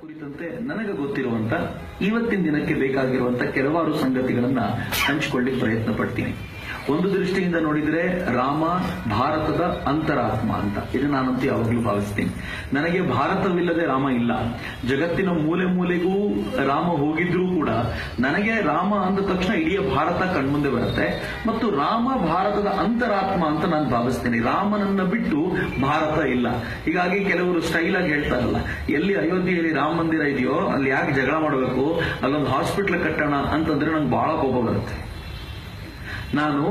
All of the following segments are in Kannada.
ಕುರಿತಂತೆ ನನಗೆ ಗೊತ್ತಿರುವಂತ ಇವತ್ತಿನ ದಿನಕ್ಕೆ ಬೇಕಾಗಿರುವಂತ ಕೆಲವಾರು ಸಂಗತಿಗಳನ್ನ ಹಂಚಿಕೊಳ್ಳಿಕ್ಕೆ ಪ್ರಯತ್ನ ಪಡ್ತೀನಿ. ಒಂದು ದೃಷ್ಟಿಯಿಂದ ನೋಡಿದ್ರೆ ರಾಮ ಭಾರತದ ಅಂತರಾತ್ಮ ಅಂತ ಇದು ನಾನಂತೂ ಯಾವಾಗಲೂ ಭಾವಿಸ್ತೀನಿ. ನನಗೆ ಭಾರತವಿಲ್ಲದೆ ರಾಮ ಇಲ್ಲ. ಜಗತ್ತಿನ ಮೂಲೆ ಮೂಲೆಗೂ ರಾಮ ಹೋಗಿದ್ರೂ ಕೂಡ ನನಗೆ ರಾಮ ಅಂದ ತಕ್ಷಣ ಇಡೀ ಭಾರತ ಕಣ್ಮುಂದೆ ಬರುತ್ತೆ ಮತ್ತು ರಾಮ ಭಾರತದ ಅಂತರಾತ್ಮ ಅಂತ ನಾನು ಭಾವಿಸ್ತೀನಿ. ರಾಮನನ್ನ ಬಿಟ್ಟು ಭಾರತ ಇಲ್ಲ. ಹೀಗಾಗಿ ಕೆಲವರು ಸ್ಟೈಲ್ ಆಗಿ ಹೇಳ್ತಾರಲ್ಲ, ಎಲ್ಲಿ ಅಯೋಧ್ಯೆಯಲ್ಲಿ ರಾಮ ಮಂದಿರ ಇದೆಯೋ ಅಲ್ಲಿ ಯಾಕೆ ಜಗಳ ಮಾಡಬೇಕು, ಅಲ್ಲೊಂದು ಹಾಸ್ಪಿಟ್ಲ್ ಕಟ್ಟೋಣ ಅಂತಂದ್ರೆ ನಂಗೆ ಬಹಳ ಕೋಪ ಬರುತ್ತೆ. ನಾನು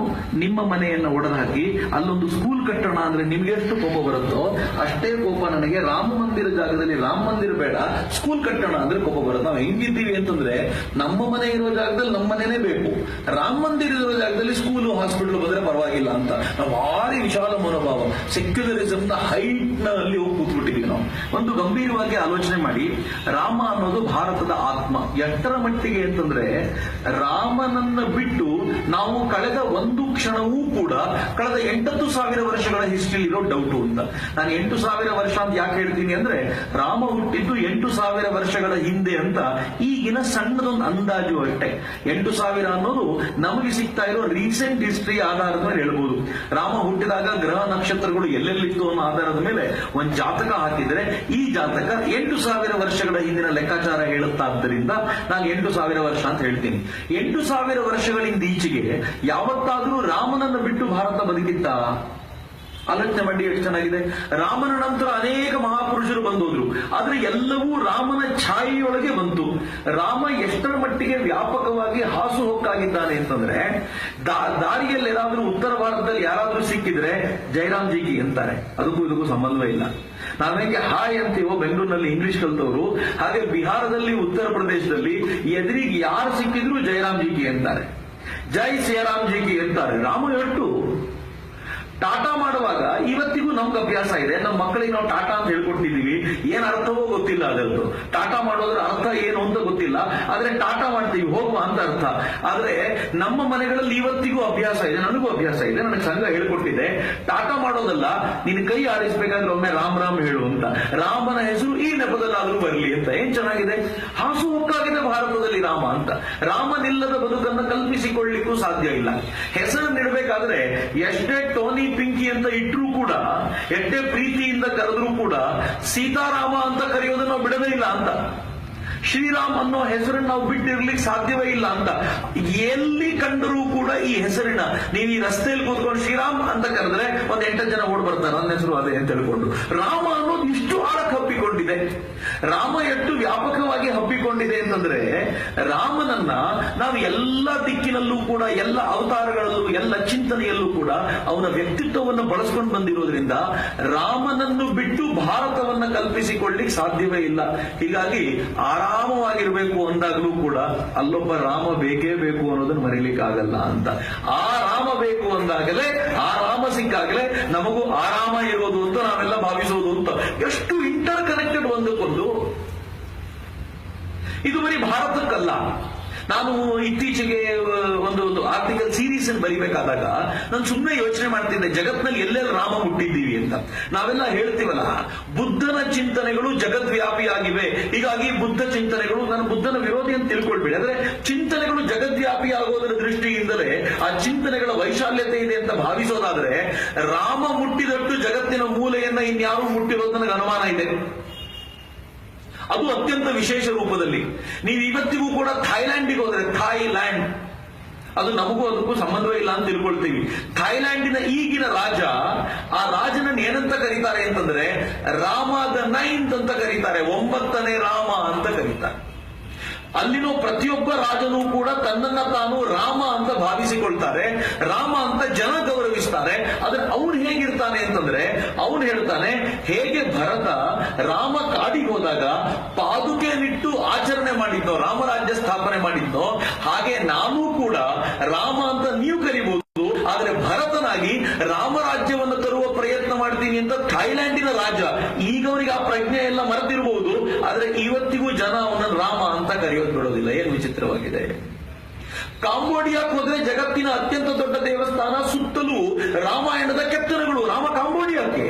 ನಿಮ್ಮ ಮನೆಯನ್ನ ಒಡೆದು ಹಾಕಿ ಅಲ್ಲೊಂದು ಸ್ಕೂಲ್ ಕಟ್ಟೋಣ ಅಂದ್ರೆ ನಿಮ್ಗೆ ಎಷ್ಟು ಕೋಪ ಬರುತ್ತೋ ಅಷ್ಟೇ ಕೋಪ ನನಗೆ ರಾಮ ಮಂದಿರ ಜಾಗದಲ್ಲಿ ರಾಮ ಮಂದಿರ ಬೇಡ ಸ್ಕೂಲ್ ಕಟ್ಟೋಣ ಅಂದ್ರೆ ಕೋಪ ಬರುತ್ತೆ. ನಾವು ಹೆಂಗಿದ್ದೀವಿ ಅಂತಂದ್ರೆ ನಮ್ಮ ಮನೆ ಇರೋ ಜಾಗದಲ್ಲಿ ನಮ್ಮ ಮನೆನೇ ಬೇಕು, ರಾಮ ಮಂದಿರ ಇರೋ ಜಾಗದಲ್ಲಿ ಸ್ಕೂಲು ಹಾಸ್ಪಿಟಲ್ ಬಂದ್ರೆ ಪರವಾಗಿಲ್ಲ ಅಂತ ನಾವು ಭಾರಿ ವಿಶಾಲ ಮನೋಭಾವ ಸೆಕ್ಯುಲರಿಸಮ್ ನ ಹೈಟ್ ನಲ್ಲಿ ಹೋಗಿ ಕೂತ್ಬಿಟ್ಟಿದ್ವಿ. ನಾವು ಒಂದು ಗಂಭೀರವಾಗಿ ಆಲೋಚನೆ ಮಾಡಿ, ರಾಮ ಅನ್ನೋದು ಭಾರತದ ಆತ್ಮ. ಎಷ್ಟರ ಮಟ್ಟಿಗೆ ಅಂತಂದ್ರೆ ರಾಮನನ್ನ ಬಿಟ್ಟು ನಾವು ಕಳೆದ ಒಂದು ಕ್ಷಣವೂ ಕೂಡ ಕಳೆದ 8,000 ವರ್ಷಗಳ ಹಿಸ್ಟ್ರಿ ಇರೋ ಡೌಟು ಅಂತ. ನಾನು 8,000 ವರ್ಷ ಅಂತ ಯಾಕೆ ಹೇಳ್ತೀನಿ ಅಂದ್ರೆ ರಾಮ ಹುಟ್ಟಿದ್ದು 8,000 ವರ್ಷಗಳ ಹಿಂದೆ ಅಂತ ಈಗಿನ ಸಣ್ಣದೊಂದು ಅಂದಾಜು ಅಷ್ಟೇ. 8,000 ಅನ್ನೋದು ನಮಗೆ ಸಿಗ್ತಾ ಇರೋ ರೀಸೆಂಟ್ ಹಿಸ್ಟ್ರಿ ಆಧಾರದ ಮೇಲೆ ಹೇಳ್ಬೋದು. ರಾಮ ಹುಟ್ಟಿದಾಗ ಗ್ರಹ ನಕ್ಷತ್ರಗಳು ಎಲ್ಲೆಲ್ಲಿತ್ತು ಅನ್ನೋ ಆಧಾರದ ಮೇಲೆ ಒಂದು ಜಾತಕ ಹಾಕಿದ್ರೆ ಈ ಜಾತಕ 8,000 ವರ್ಷಗಳ ಹಿಂದಿನ ಲೆಕ್ಕಾಚಾರ ಹೇಳುತ್ತಾದ್ದರಿಂದ ನಾನು 8,000 ವರ್ಷ ಅಂತ ಹೇಳ್ತೀನಿ. 8,000 ವರ್ಷಗಳಿಂದ ಈಚೆಗೆ ಯಾವತ್ತಾದ್ರೂ ರಾಮನನ್ನು ಬಿಟ್ಟು ಭಾರತ ಬದುಕಿತ್ತ? ಆಲೋಚನೆ ಮಾಡಿ ಎಷ್ಟು ಚೆನ್ನಾಗಿದೆ. ರಾಮನ ನಂತರ ಅನೇಕ ಮಹಾಪುರುಷರು ಬಂದೋದ್ರು, ಆದ್ರೆ ಎಲ್ಲವೂ ರಾಮನ ಛಾಯೆಯೊಳಗೆ ಬಂತು. ರಾಮ ಎಷ್ಟರ ಮಟ್ಟಿಗೆ ವ್ಯಾಪಕವಾಗಿ ಹಾಸುಹೊಕ್ಕಾಗಿದ್ದಾನೆ ಅಂತಂದ್ರೆ ದಾರಿಯಲ್ಲಿ ಏನಾದ್ರೂ ಉತ್ತರ ಭಾರತದಲ್ಲಿ ಯಾರಾದ್ರೂ ಸಿಕ್ಕಿದ್ರೆ ಜಯರಾಮ್ ಜೀಕಿ ಅಂತಾರೆ. ಅದಕ್ಕೂ ಇದಕ್ಕೂ ಸಂಬಂಧವೇ ಇಲ್ಲ. ನಾವೇಗೆ ಹಾಯ್ ಅಂತೀವೋ ಬೆಂಗಳೂರಿನಲ್ಲಿ ಇಂಗ್ಲಿಷ್ ಕಲ್ತವರು, ಹಾಗೆ ಬಿಹಾರದಲ್ಲಿ ಉತ್ತರ ಪ್ರದೇಶದಲ್ಲಿ ಎದುರಿಗೆ ಯಾರು ಸಿಕ್ಕಿದ್ರು ಜಯರಾಮ್ ಜೀಕಿ ಅಂತಾರೆ, ಜೈ ಶ್ರೀರಾಮ್ ಜೀಕಿ ಅಂತಾರೆ. ರಾಮ ಹೇಳ್ತು ಟಾಟಾ ಮಾಡುವಾಗ ಇವತ್ತಿಗೂ ನಮ್ಗೆ ಅಭ್ಯಾಸ ಇದೆ. ನಮ್ಮ ಮಕ್ಕಳಿಗೆ ನಾವು ಟಾಟಾ ಅಂತ ಹೇಳ್ಕೊಟ್ಟಿದೀವಿ. ಏನ್ ಅರ್ಥವೋ ಗೊತ್ತಿಲ್ಲ ಅದರದ್ದು. ಟಾಟಾ ಮಾಡೋದ್ರ ಅರ್ಥ ಏನು ಅಂತ ಗೊತ್ತಿಲ್ಲ, ಆದ್ರೆ ಟಾಟಾ ಮಾಡ್ತೀವಿ ಹೋಗುವ ಅಂತ ಅರ್ಥ. ಆದ್ರೆ ನಮ್ಮ ಮನೆಗಳಲ್ಲಿ ಇವತ್ತಿಗೂ ಅಭ್ಯಾಸ ಇದೆ, ನನಗೂ ಅಭ್ಯಾಸ ಇದೆ, ನನಗೆ ಸಂಘ ಹೇಳ್ಕೊಟ್ಟಿದೆ. ಟಾಟಾ ಮಾಡೋದಲ್ಲ, ನಿನ್ ಕೈ ಆಡಿಸ್ಬೇಕಾದ್ರೆ ಒಮ್ಮೆ ರಾಮ್ ರಾಮ್ ಹೇಳು ಅಂತ. ರಾಮನ ಹೆಸರು ಈ ನೆಪದಲ್ಲಾದ್ರೂ ಬರಲಿ ಅಂತ. ಏನ್ ಚೆನ್ನಾಗಿದೆ, ಹಾಸುಹೊಕ್ಕಾಗಿದೆ ಭಾರತದಲ್ಲಿ ರಾಮ ಅಂತ. ರಾಮನಿಲ್ಲದ ಬದುಕನ್ನು ಕಲ್ಪಿಸಿಕೊಳ್ಳಿಕ್ಕೂ ಸಾಧ್ಯ ಇಲ್ಲ. ಹೆಸರನ್ನಿಡಬೇಕಾದ್ರೆ ಎಷ್ಟೇ ಟೋನಿ ಪಿಂಕಿ ಅಂತ ಇಟ್ರೂ ಕೂಡ, ಎಷ್ಟೇ ಪ್ರೀತಿಯಿಂದ ಕರೆದ್ರೂ ಕೂಡ ಸೀತಾರಾಮ ಅಂತ ಕರೆಯೋದನ್ನ ನಾವು ಬಿಡದೇ ಇಲ್ಲ ಅಂತ. ಶ್ರೀರಾಮ್ ಅನ್ನೋ ಹೆಸರನ್ನು ನಾವು ಬಿಟ್ಟಿರ್ಲಿಕ್ಕೆ ಸಾಧ್ಯವೇ ಇಲ್ಲ ಅಂತ. ಎಲ್ಲಿ ಕಂಡರೂ ಕೂಡ ಈ ಹೆಸರಿನ, ನೀವು ಈ ರಸ್ತೆಯಲ್ಲಿ ಕೂತ್ಕೊಂಡು ಶ್ರೀರಾಮ್ ಅಂತ ಕರೆದ್ರೆ ಒಂದ್ 8 ಜನ ಓಡ್ ಬರ್ತಾರೆ, ನನ್ನ ಹೆಸರು ಅದೇ ಅಂತ ಹೇಳ್ಕೊಂಡು. ರಾಮ ಅನ್ನೋದು ಇಷ್ಟು ಆಳಕ್ಕೆ ಹಬ್ಬಿಕೊಂಡಿದೆ. ರಾಮ ಎಷ್ಟು ವ್ಯಾಪಕವಾಗಿ ಹಬ್ಬಿಕೊಂಡಿದೆ ಅಂತಂದ್ರೆ ರಾಮನನ್ನ ನಾವು ಎಲ್ಲ ದಿಕ್ಕಿನಲ್ಲೂ ಕೂಡ, ಎಲ್ಲ ಅವತಾರಗಳಲ್ಲೂ, ಎಲ್ಲ ಚಿಂತನೆಯಲ್ಲೂ ಕೂಡ ಅವನ ವ್ಯಕ್ತಿತ್ವವನ್ನು ಬಳಸ್ಕೊಂಡು ಬಂದಿರೋದ್ರಿಂದ ರಾಮನನ್ನು ಬಿಟ್ಟು ಭಾರತವನ್ನ ಕಲ್ಪಿಸಿಕೊಳ್ಳಿಕ್ಕೆ ಸಾಧ್ಯವೇ ಇಲ್ಲ. ಹೀಗಾಗಿ ಆರಾಮವಾಗಿರ್ಬೇಕು ಅಂದಾಗಲೂ ಕೂಡ ಅಲ್ಲೊಬ್ಬ ರಾಮ ಬೇಕೇ ಬೇಕು ಅನ್ನೋದನ್ನ ಮರೀಲಿಕ್ಕಾಗಲ್ಲ ಅಂತ. ಆ ರಾಮ ಬೇಕು ಅಂದಾಗಲೇ, ಆ ರಾಮ ಸಿಕ್ಕಾಗಲೇ ನಮಗೂ ಆರಾಮ ಇರೋದು ಅಂತ ನಾವೆಲ್ಲ ಭಾವಿಸೋದು ಅಂತ. ಎಷ್ಟು ಇಂಟರ್ ಕನೆಕ್ಟೆಡ್ ಒಂದಕ್ಕೊಂದು. ಇದು ಬರೀ ಭಾರತಕ್ಕಲ್ಲ. ನಾನು ಇತ್ತೀಚೆಗೆ ಒಂದು ಆರ್ಟಿಕಲ್ ಸೀರೀಸ್ ಅನ್ನು ಬರಿಬೇಕಾದಾಗ ನಾನು ಸುಮ್ಮನೆ ಯೋಚನೆ ಮಾಡ್ತಿದ್ದೆ, ಜಗತ್ನಲ್ಲಿ ಎಲ್ಲೆಲ್ಲಿ ರಾಮ ಹುಟ್ಟಿದ್ದೀವಿ ಅಂತ. ನಾವೆಲ್ಲ ಹೇಳ್ತೀವಲ್ಲ, ಬುದ್ಧನ ಚಿಂತನೆಗಳು ಜಗದ್ವ್ಯಾಪಿಯಾಗಿವೆ, ಹೀಗಾಗಿ ಬುದ್ಧ ಚಿಂತನೆಗಳು, ನಾನು ಬುದ್ಧನ ವಿರೋಧಿ ಅಂತ ತಿಳ್ಕೊಳ್ಬೇಡಿ, ಆದ್ರೆ ಚಿಂತನೆಗಳು ಜಗದ್ವ್ಯಾಪಿ ಆಗೋದರ ದೃಷ್ಟಿಯಿಂದಲೇ ಆ ಚಿಂತನೆಗಳ ವೈಶಾಲ್ಯತೆ ಇದೆ ಅಂತ ಭಾವಿಸೋದಾದ್ರೆ ರಾಮ ಮುಟ್ಟಿದಷ್ಟು ಜಗತ್ತಿನ ಮೂಲೆಯನ್ನ ಇನ್ಯಾರು ಮುಟ್ಟಿರೋದು ನನಗೆ ಅನುಮಾನ ಇದೆ. ಅದು ಅತ್ಯಂತ ವಿಶೇಷ ರೂಪದಲ್ಲಿ. ನೀವು ಇವತ್ತಿಗೂ ಕೂಡ ಥೈಲ್ಯಾಂಡಿಗೆ ಹೋದ್ರೆ, ಥಾಯ್ಲ್ಯಾಂಡ್, ಅದು ನಮಗೂ ಅದಕ್ಕೂ ಸಂಬಂಧವೇ ಇಲ್ಲ ಅಂತ ತಿಳ್ಕೊಳ್ತೀವಿ. ಥೈಲ್ಯಾಂಡಿನ ಈಗಿನ ರಾಜ, ಆ ರಾಜನನ್ನು ಏನಂತ ಕರೀತಾರೆ ಅಂತಂದ್ರೆ ರಾಮ ದ 9th ಅಂತ ಕರೀತಾರೆ, 9ನೇ ರಾಮ ಅಂತ ಕರೀತಾರೆ. ಅಲ್ಲಿನ ಪ್ರತಿಯೊಬ್ಬ ರಾಜನೂ ಕೂಡ ತನ್ನನ್ನ ತಾನು ರಾಮ ಅಂತ ಭಾವಿಸಿಕೊಳ್ತಾರೆ, ರಾಮ ಅಂತ ಜನ ಗೌರವಿಸ್ತಾರೆ. ಆದ್ರೆ ಅವನು ಹೇಗಿರ್ತಾನೆ ಅಂತಂದ್ರೆ ಅವನು ಹೇಳ್ತಾನೆ, ಹೇಗೆ ಭರತ ರಾಮ ಕಾಡಿಗೆ ಹೋದಾಗ ಪಾದುಕೆಯನ್ನಿಟ್ಟು ಆಚರಣೆ ಮಾಡಿದ್ನೋ, ರಾಮರಾಜ್ಯ ಸ್ಥಾಪನೆ ಮಾಡಿದ್ನೋ, ಹಾಗೆ ನಾನೂ ಕೂಡ ರಾಮ ಅಂತ ನೀವು ಕರಿಬಹುದು, ಆದ್ರೆ ಭರತನಾಗಿ ರಾಮರಾಜ್ಯವನ್ನು ತರುವ ಪ್ರಯತ್ನ ಮಾಡ್ತೀನಿ ಅಂತ ಥೈಲ್ಯಾಂಡಿನ ರಾಜ. ಈಗ ಅವನಿಗೆ ಆ ಪ್ರಜ್ಞೆ ಎಲ್ಲ ಮರೆತಿರಬಹುದು, ಆದ್ರೆ ಇವತ್ತಿಗೂ ಜನ ಅವನನ್ನು ರಾಮ ಅಂತ ಕರೆಯೋದು ಬಿಡೋದಿಲ್ಲ. ಏನು ವಿಚಿತ್ರವಾಗಿದೆ. ಕಾಂಬೋಡಿಯಾಕ್ಕೆ ಹೋದ್ರೆ ಜಗತ್ತಿನ ಅತ್ಯಂತ ದೊಡ್ಡ ದೇವಸ್ಥಾನ, ಸುತ್ತಲೂ ರಾಮಾಯಣದ ಕೆತ್ತನೆಗಳು. ರಾಮ ಕಾಂಬೋಡಿಯಾಕ್ಕೆ.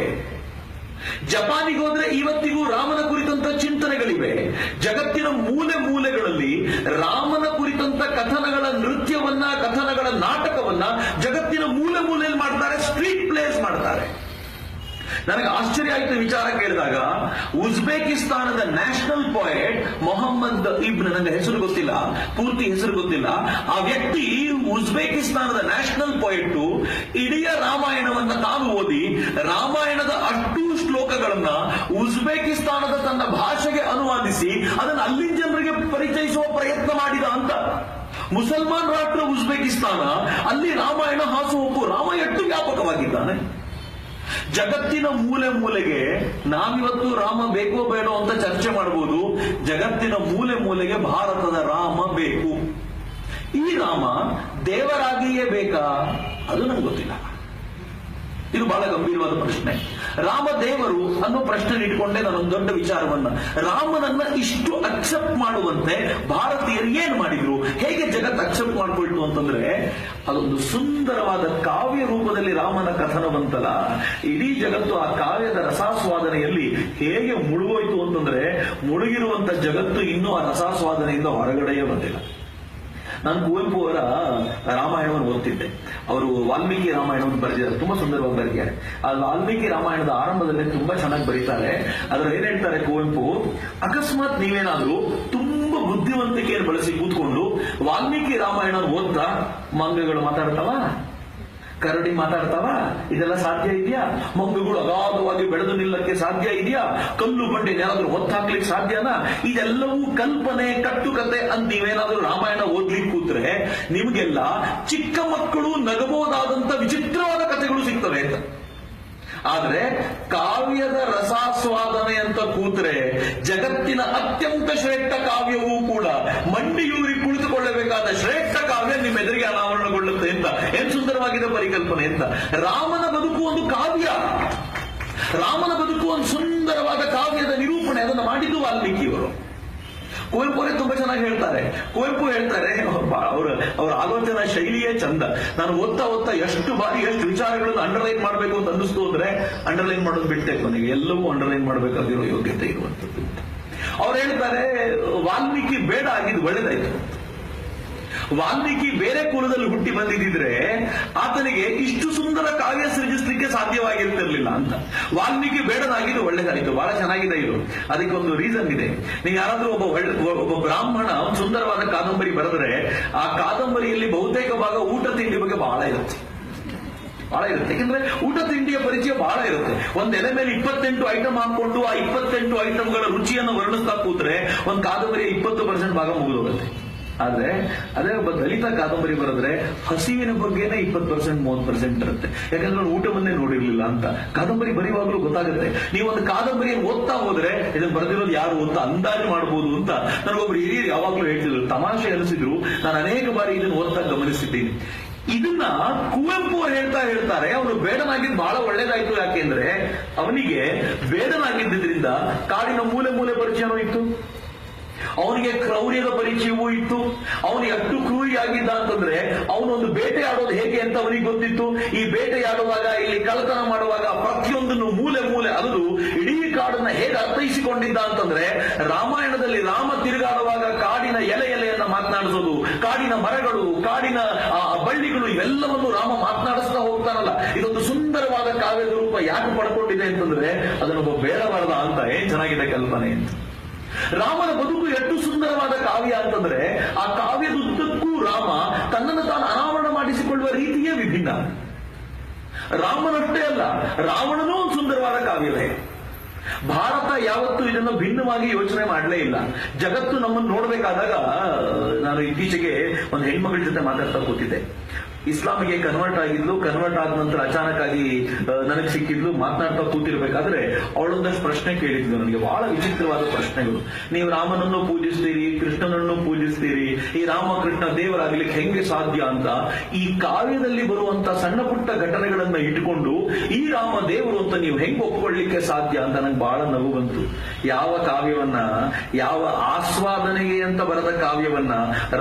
ಜಪಾನಿಗೆ ಹೋದ್ರೆ ಇವತ್ತಿಗೂ ರಾಮನ ಕುರಿತಂತ ಚಿಂತನೆಗಳಿವೆ. ನನಗೆ ಆಶ್ಚರ್ಯ ಆಯ್ತು ವಿಚಾರ ಕೇಳಿದಾಗ. ಉಜ್ಬೇಕಿಸ್ತಾನದ ನ್ಯಾಷನಲ್ ಪೋಯೆಟ್ ಮೊಹಮ್ಮದ್ ಇಬ್ನ್, ನನಗೆ ಹೆಸರು ಗೊತ್ತಿಲ್ಲ, ಪೂರ್ತಿ ಹೆಸರು ಗೊತ್ತಿಲ್ಲ, ಆ ವ್ಯಕ್ತಿ ಉಜ್ಬೇಕಿಸ್ತಾನದ ನ್ಯಾಷನಲ್ ಪೋಯೆಟ್ ಇಡೀ ರಾಮಾಯಣವನ್ನ ತಾನು ಓದಿ ರಾಮಾಯಣದ ಅಷ್ಟು ಶ್ಲೋಕಗಳನ್ನ ಉಜ್ಬೇಕಿಸ್ತಾನದ ತನ್ನ ಭಾಷೆಗೆ ಅನುವಾದಿಸಿ ಅದನ್ನು ಅಲ್ಲಿನ ಜನರಿಗೆ ಪರಿಚಯಿಸುವ ಪ್ರಯತ್ನ ಮಾಡಿದ ಅಂತ. ಮುಸಲ್ಮಾನ್ ರಾಷ್ಟ್ರ ಉಜ್ಬೇಕಿಸ್ತಾನ, ಅಲ್ಲಿ ರಾಮಾಯಣ ಹಾಸುಹೊಕ್ಕು, ರಾಮ ಎಷ್ಟು ವ್ಯಾಪಕವಾಗಿದ್ದಾನೆ. ಜಗತ್ತಿನ ಮೂಲೆ ಮೂಲೆಗೆ ನಾವಿವತ್ತು ರಾಮ ಬೇಕೋ ಬೇಡೋ ಅಂತ ಚರ್ಚೆ ಮಾಡಬಹುದು. ಜಗತ್ತಿನ ಮೂಲೆ ಮೂಲೆಗೆ ಭಾರತದ ರಾಮ ಬೇಕು. ಈ ರಾಮ ದೇವರಾಗಿಯೇ ಬೇಕಾ? ಅದು ನಂಗೆ ಗೊತ್ತಿಲ್ಲ. ಇದು ಬಹಳ ಗಂಭೀರವಾದ ಪ್ರಶ್ನೆ. ರಾಮ ದೇವರು ಅನ್ನೋ ಪ್ರಶ್ನೆ ಇಟ್ಕೊಂಡೆ ನಾನೊಂದು ದೊಡ್ಡ ವಿಚಾರವನ್ನ, ರಾಮನನ್ನ ಇಷ್ಟು ಅಕ್ಸೆಪ್ಟ್ ಮಾಡುವಂತೆ ಭಾರತೀಯರು ಏನ್ ಮಾಡಿದ್ರು, ಹೇಗೆ ಜಗತ್ತು ಅಕ್ಸೆಪ್ಟ್ ಮಾಡ್ಕೊಳ್ತು ಅಂತಂದ್ರೆ, ಅದೊಂದು ಸುಂದರವಾದ ಕಾವ್ಯ ರೂಪದಲ್ಲಿ ರಾಮನ ಕಥನ ಬಂತಲ್ಲ, ಇಡೀ ಜಗತ್ತು ಆ ಕಾವ್ಯದ ರಸಾಸ್ವಾದನೆಯಲ್ಲಿ ಹೇಗೆ ಮುಳುಗೋಯ್ತು ಅಂತಂದ್ರೆ, ಮುಳುಗಿರುವಂತ ಜಗತ್ತು ಇನ್ನೂ ಆ ರಸಾಸ್ವಾದನೆಯಿಂದ ಹೊರಗಡೆಯೇ ಬಂದಿಲ್ಲ. ನಾನು ಕುವೆಂಪು ಅವರ ರಾಮಾಯಣವನ್ನು ಓದ್ತಿದ್ದೆ. ಅವರು ವಾಲ್ಮೀಕಿ ರಾಮಾಯಣವನ್ನು ಬರೆದಿದ್ದಾರೆ, ತುಂಬಾ ಸುಂದರವಾಗಿ ಬರೆದಿದ್ದಾರೆ. ಆ ವಾಲ್ಮೀಕಿ ರಾಮಾಯಣದ ಆರಂಭದಲ್ಲಿ ತುಂಬಾ ಚೆನ್ನಾಗಿ ಬರೀತಾರೆ. ಅದ್ರಲ್ಲಿ ಏನ್ ಹೇಳ್ತಾರೆ ಕುವೆಂಪು, ಅಕಸ್ಮಾತ್ ನೀವೇನಾದ್ರೂ ತುಂಬಾ ಬುದ್ಧಿವಂತಿಕೆಯನ್ನು ಬಳಸಿ ಕೂತ್ಕೊಂಡು ವಾಲ್ಮೀಕಿ ರಾಮಾಯಣ ಓದ್ತಾ, ಮಂಗಗಳು ಮಾತಾಡ್ತಾವ, ಕರಡಿ ಮಾತಾಡ್ತಾವ, ಇದೆಲ್ಲ ಸಾಧ್ಯ ಇದೆಯಾ? ಮಂಗಗಳು ಅಗಾಧವಾಗಿ ಬೆಳೆದು ನಿಲ್ಲಕ್ಕೆ ಸಾಧ್ಯ ಇದೆಯಾ? ಕಲ್ಲು ಬಂಡಿ ಏನಾದ್ರೂ ಹೊತ್ತಾಕ್ಲಿಕ್ಕೆ ಸಾಧ್ಯನಾ? ಇದೆಲ್ಲವೂ ಕಲ್ಪನೆ, ಕಟ್ಟುಕತೆ ಅಂತ ನೀವೇನಾದ್ರೂ ರಾಮಾಯಣ ಓದ್ಲಿಕ್ಕೆ ಕೂತ್ರೆ ನಿಮಗೆಲ್ಲ ಚಿಕ್ಕ ಮಕ್ಕಳು ನಗಬಹುದಾದಂತ ವಿಚಿತ್ರವಾದ ಕಥೆಗಳು ಸಿಗ್ತವೆ ಅಂತ. ಆದ್ರೆ ಕಾವ್ಯದ ರಸಾಸ್ವಾದನೆ ಅಂತ ಕೂತ್ರೆ ಜಗತ್ತಿನ ಅತ್ಯಂತ ಶ್ರೇಷ್ಠ ಕಾವ್ಯವೂ ಕೂಡ ಮಂಡಿಯೂರಿ ಕುಳಿತುಕೊಳ್ಳಬೇಕಾದ ಶ್ರೇಷ್ಠ ಕಾವ್ಯ ನಿಮ್ಮ ಎದುರಿಗೆ ಅನಾವರಣಗೊಳ್ಳುತ್ತೆ ಅಂತ. ಏನ್ ಸುಂದರವಾಗಿದೆ ಪರಿಕಲ್ಪನೆ ಅಂತ. ರಾಮನ ಬದುಕು ಒಂದು ಕಾವ್ಯ, ರಾಮನ ಬದುಕು ಒಂದು ಸುಂದರವಾದ ಕಾವ್ಯದ ನಿರೂಪಣೆ. ಅದನ್ನು ಮಾಡಿದ್ದು ವಾಲ್ಮೀಕಿಯವರು. ಕುವೆಂಪು ಅವರೇ ತುಂಬಾ ಚೆನ್ನಾಗಿ ಹೇಳ್ತಾರೆ. ಕುವೆಂಪು ಹೇಳ್ತಾರೆ, ಅವರ ಆಲೋಚನಾ ಶೈಲಿಯೇ ಚಂದ. ನಾನು ಓದ್ತಾ ಎಷ್ಟು ಬಾರಿ ಎಷ್ಟು ವಿಚಾರಗಳನ್ನು ಅಂಡರ್ಲೈನ್ ಮಾಡಬೇಕು ಅಂತ ಅನ್ನಿಸ್ತು ಅಂದ್ರೆ ಅಂಡರ್ಲೈನ್ ಮಾಡೋದು ಬಿಟ್ಟೆ, ಕೊನೆಗೆ ಎಲ್ಲವೂ ಅಂಡರ್ಲೈನ್ ಮಾಡಬೇಕಾಗಿರೋ ಯೋಗ್ಯತೆ ಇರುವಂತದ್ದು. ಅವ್ರು ಹೇಳ್ತಾರೆ, ವಾಲ್ಮೀಕಿ ಬೇಡ ಆಗಿದ್ದು ಒಳ್ಳೇದಾಯ್ತು. ವಾಲ್ಮೀಕಿ ಬೇರೆ ಕುಲದಲ್ಲಿ ಹುಟ್ಟಿ ಬಂದಿದ್ರೆ ಆತನಿಗೆ ಇಷ್ಟು ಸುಂದರ ಕಾವ್ಯ ಸೃಜಿಸಲಿಕ್ಕೆ ಸಾಧ್ಯವಾಗಿರ್ತಿರ್ಲಿಲ್ಲ ಅಂತ. ವಾಲ್ಮೀಕಿ ಬೇಡನಾಗಿದ್ದು ಒಳ್ಳೇದಾಯಿತು. ಬಹಳ ಚೆನ್ನಾಗಿದೆ ಇದು. ಅದಕ್ಕೆ ಒಂದು ರೀಸನ್ ಇದೆ. ನೀವು ಯಾರಾದ್ರೂ ಒಬ್ಬ ಬ್ರಾಹ್ಮಣ ಸುಂದರವಾದ ಕಾದಂಬರಿ ಬರೆದ್ರೆ ಆ ಕಾದಂಬರಿಯಲ್ಲಿ ಬಹುತೇಕ ಭಾಗ ಊಟ ತಿಂಡಿ ಬಗ್ಗೆ ಬಹಳ ಇರುತ್ತೆ. ಯಾಕಂದ್ರೆ ಊಟ ತಿಂಡಿಯ ಪರಿಚಯ ಬಹಳ ಇರುತ್ತೆ. ಒಂದ್ ಎಲೆ ಮೇಲೆ 28 ಐಟಮ್ ಹಾಕೊಂಡು ಆ 28 ಐಟಮ್ಗಳ ರುಚಿಯನ್ನು ವರ್ಣಿಸ್ತಾ ಕೂತ್ರೆ ಒಂದು ಕಾದಂಬರಿಯ 20% ಭಾಗ ಮುಗಿದೋಗುತ್ತೆ. ಆದ್ರೆ ಅದೇ ಒಬ್ಬ ದಲಿತ ಕಾದಂಬರಿ ಬರೆದ್ರೆ ಹಸಿವಿನ ಬಗ್ಗೆನೇ 20% 30% ಇರುತ್ತೆ. ಯಾಕಂದ್ರೆ ಊಟವನ್ನೇ ನೋಡಿರ್ಲಿಲ್ಲ ಅಂತ. ಕಾದಂಬರಿ ಬರೆಯುವಾಗಲೂ ಗೊತ್ತಾಗುತ್ತೆ. ನೀವೊಂದು ಕಾದಂಬರಿಯನ್ನು ಓದ್ತಾ ಹೋದ್ರೆ ಇದನ್ನು ಬರೆದಿರೋದು ಯಾರು ಅಂತ ಅಂದಾಜು ಮಾಡಬಹುದು ಅಂತ ನನಗೊಬ್ರು ಹಿರಿಯರು ಯಾವಾಗ್ಲೂ ಹೇಳ್ತಿದ್ರು. ತಮಾಷೆ ಅನಿಸಿದ್ರು. ನಾನು ಅನೇಕ ಬಾರಿ ಇದನ್ನು ಓದ್ತಾ ಗಮನಿಸಿದ್ದೀನಿ. ಇದನ್ನ ಕುವೆಂಪು ಹೇಳ್ತಾರೆ, ಅವನು ಬೇಡನಾಗಿದ್ದು ಬಹಳ ಒಳ್ಳೇದಾಯ್ತು. ಯಾಕೆಂದ್ರೆ ಅವನಿಗೆ ಬೇಡನಾಗಿದ್ದರಿಂದ ಕಾಡಿನ ಮೂಲೆ ಮೂಲೆ ಪರಿಚಯನೂ ಇತ್ತು, ಅವನಿಗೆ ಕ್ರೌರ್ಯದ ಪರಿಚಯವೂ ಇತ್ತು. ಅವನು ಎಷ್ಟು ಕ್ರೂರಿಯಾಗಿದ್ದ ಅಂತಂದ್ರೆ ಅವನೊಂದು ಬೇಟೆಯಾಡೋದು ಹೇಗೆ ಅಂತ ಅವನಿಗೆ ಗೊತ್ತಿತ್ತು. ಈ ಬೇಟೆಯಾಡುವಾಗ, ಇಲ್ಲಿ ಕಳ್ಳತನ ಮಾಡುವಾಗ ಪ್ರತಿಯೊಂದನ್ನು ಮೂಲೆ ಮೂಲೆ ಅಲ್ಲದು ಇಡೀ ಕಾಡನ್ನ ಹೇಗೆ ಅರ್ಥೈಸಿಕೊಂಡಿದ್ದ ಅಂತಂದ್ರೆ, ರಾಮಾಯಣದಲ್ಲಿ ರಾಮ ತಿರುಗಾಡುವಾಗ ಕಾಡಿನ ಎಲೆಯನ್ನ ಮಾತನಾಡಿಸೋದು, ಕಾಡಿನ ಮರಗಳು, ಕಾಡಿನ ಬಳ್ಳಿಗಳು, ಇವೆಲ್ಲವನ್ನು ರಾಮ ಮಾತನಾಡಿಸ್ತಾ ಹೋಗ್ತಾನಲ್ಲ. ಇದೊಂದು ಸುಂದರವಾದ ಕಾವ್ಯದ ರೂಪ ಯಾಕೆ ಪಡ್ಕೊಂಡಿದೆ ಅಂತಂದ್ರೆ ಅದನ್ನೊಬ್ಬ ಬೇಡಬಾರದ ಅಂತ. ಏನ್ ಚೆನ್ನಾಗಿದೆ ಕಲ್ಪನೆ ಅಂತ. ರಾಮನ ಬದುಕು ಎಷ್ಟು ಸುಂದರವಾದ ಕಾವ್ಯ ಅಂತಂದ್ರೆ ಆ ಕಾವ್ಯದುದ್ದಕ್ಕೂ ರಾಮ ತನ್ನನ್ನು ತಾನು ಅನಾವರಣ ಮಾಡಿಸಿಕೊಳ್ಳುವ ರೀತಿಯೇ ವಿಭಿನ್ನ. ರಾಮನಷ್ಟೇ ಅಲ್ಲ, ರಾವಣನೂ ಒಂದು ಸುಂದರವಾದ ಕಾವ್ಯವೇ. ಭಾರತ ಯಾವತ್ತೂ ಇದನ್ನು ಭಿನ್ನವಾಗಿ ಯೋಚನೆ ಮಾಡಲೇ ಇಲ್ಲ. ಜಗತ್ತು ನಮ್ಮನ್ನು ನೋಡ್ಬೇಕಾದಾಗ, ನಾನು ಇತ್ತೀಚೆಗೆ ಒಂದು ಹೆಣ್ಮಗಳ ಜೊತೆ ಮಾತಾಡ್ತಾ ಕೂತಿದ್ದೆ. ಇಸ್ಲಾಮಿಗೆ ಕನ್ವರ್ಟ್ ಆಗಿದ್ಲು. ಕನ್ವರ್ಟ್ ಆದ ನಂತರ ಅಚಾನಕ್ ಆಗಿ ನನಗೆ ಸಿಕ್ಕಿದ್ಲು. ಮಾತನಾಡ್ತಾ ಕೂತಿರ್ಬೇಕಾದ್ರೆ ಅವಳೊಂದಷ್ಟು ಪ್ರಶ್ನೆ ಕೇಳಿದ್ಲು ನನಗೆ, ಬಹಳ ವಿಚಿತ್ರವಾದ ಪ್ರಶ್ನೆಗಳು. ನೀವು ರಾಮನನ್ನು ಪೂಜಿಸ್ತೀರಿ, ಕೃಷ್ಣನನ್ನು ಪೂಜಿಸ್ತೀರಿ, ಈ ರಾಮ ಕೃಷ್ಣ ದೇವರಾಗ್ಲಿಕ್ಕೆ ಹೆಂಗೆ ಸಾಧ್ಯ ಅಂತ ಈ ಕಾವ್ಯದಲ್ಲಿ ಬರುವಂತ ಸಣ್ಣ ಪುಟ್ಟ ಘಟನೆಗಳನ್ನ ಇಟ್ಕೊಂಡು ಈ ರಾಮ ದೇವರು ಅಂತ ನೀವು ಹೆಂಗ್ ಒಪ್ಕೊಳ್ಳಿಕ್ಕೆ ಸಾಧ್ಯ ಅಂತ ನಂಗೆ ಬಹಳ ನಗು ಬಂತು. ಯಾವ ಕಾವ್ಯವನ್ನ, ಯಾವ ಆಸ್ವಾದನೆಗೆ ಅಂತ ಬರೆದ ಕಾವ್ಯವನ್ನ,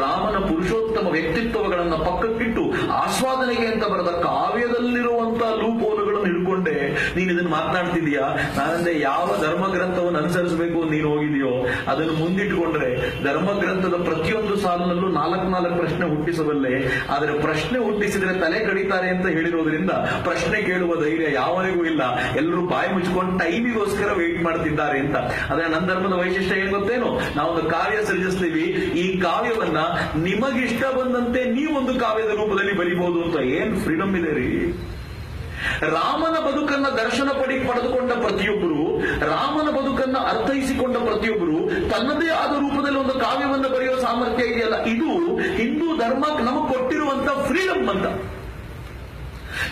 ರಾಮನ ಪುರುಷೋತ್ತಮ ವ್ಯಕ್ತಿತ್ವಗಳನ್ನ ಪಕ್ಕಕ್ಕಿಟ್ಟು ಆಸ್ವಾದನೆಗೆ ಅಂತ ಬರೆದ ಕಾವ್ಯದಲ್ಲಿರುವಂತಹ ಲೂಪೋಲುಗಳನ್ನು ತಿಳ್ಕೊಂಡೆ ನೀನ್ ಇದನ್ನ ಮಾತನಾಡ್ತಿದೀಯಾ. ನಾನಂದ್ರೆ ಯಾವ ಧರ್ಮ ಗ್ರಂಥವನ್ನು ಅನುಸರಿಸಬೇಕು ನೀನು ಹೋಗಿದೆಯೋ ಅದನ್ನು ಮುಂದಿಟ್ಟುಕೊಂಡ್ರೆ ಧರ್ಮ ಗ್ರಂಥದ ಪ್ರತಿಯೊಂದು ಸಾಲಿನಲ್ಲೂ 4 ಪ್ರಶ್ನೆ ಹುಟ್ಟಿಸಬಲ್ಲೆ. ಆದ್ರೆ ಪ್ರಶ್ನೆ ಹುಟ್ಟಿಸಿದ್ರೆ ತಲೆ ಕಡಿತಾರೆ ಅಂತ ಹೇಳಿರೋದ್ರಿಂದ ಪ್ರಶ್ನೆ ಕೇಳುವ ಧೈರ್ಯ ಯಾವನಿಗೂ ಇಲ್ಲ. ಎಲ್ಲರೂ ಬಾಯಿ ಮುಚ್ಕೊಂಡು ಟೈಮಿಗೋಸ್ಕರ ವೇಟ್ ಮಾಡ್ತಿದ್ದಾರೆ ಅಂತ. ಆದ್ರೆ ನನ್ನ ಧರ್ಮದ ವೈಶಿಷ್ಟ್ಯ ಏನ್ ಗೊತ್ತೇನು, ನಾವೊಂದು ಕಾವ್ಯ ಸೃಜಿಸ್ತೀವಿ, ಈ ಕಾವ್ಯವನ್ನ ನಿಮಗಿಷ್ಟ ಬಂದಂತೆ ನೀವೊಂದು ಕಾವ್ಯದ ರೂಪದಲ್ಲಿ ಬರೀಬಹುದು ಅಂತ. ಏನ್ ಫ್ರೀಡಮ್ ಇದೆ ರೀ. ರಾಮನ ಬದುಕನ್ನ ದರ್ಶನ ಪಡೆದುಕೊಂಡ ಪ್ರತಿಯೊಬ್ಬರು, ರಾಮನ ಬದುಕನ್ನ ಅರ್ಥೈಸಿಕೊಂಡ ಪ್ರತಿಯೊಬ್ಬರು ತನ್ನದೇ ಆದ ರೂಪದಲ್ಲಿ ಒಂದು ಕಾವ್ಯವನ್ನು ಬರೆಯುವ ಸಾಮರ್ಥ್ಯ ಇದೆಯಲ್ಲ, ಇದು ಹಿಂದೂ ಧರ್ಮ ನಮಗೆ ಕೊಟ್ಟಿರುವಂತ ಫ್ರೀಡಮ್ ಅಂತ.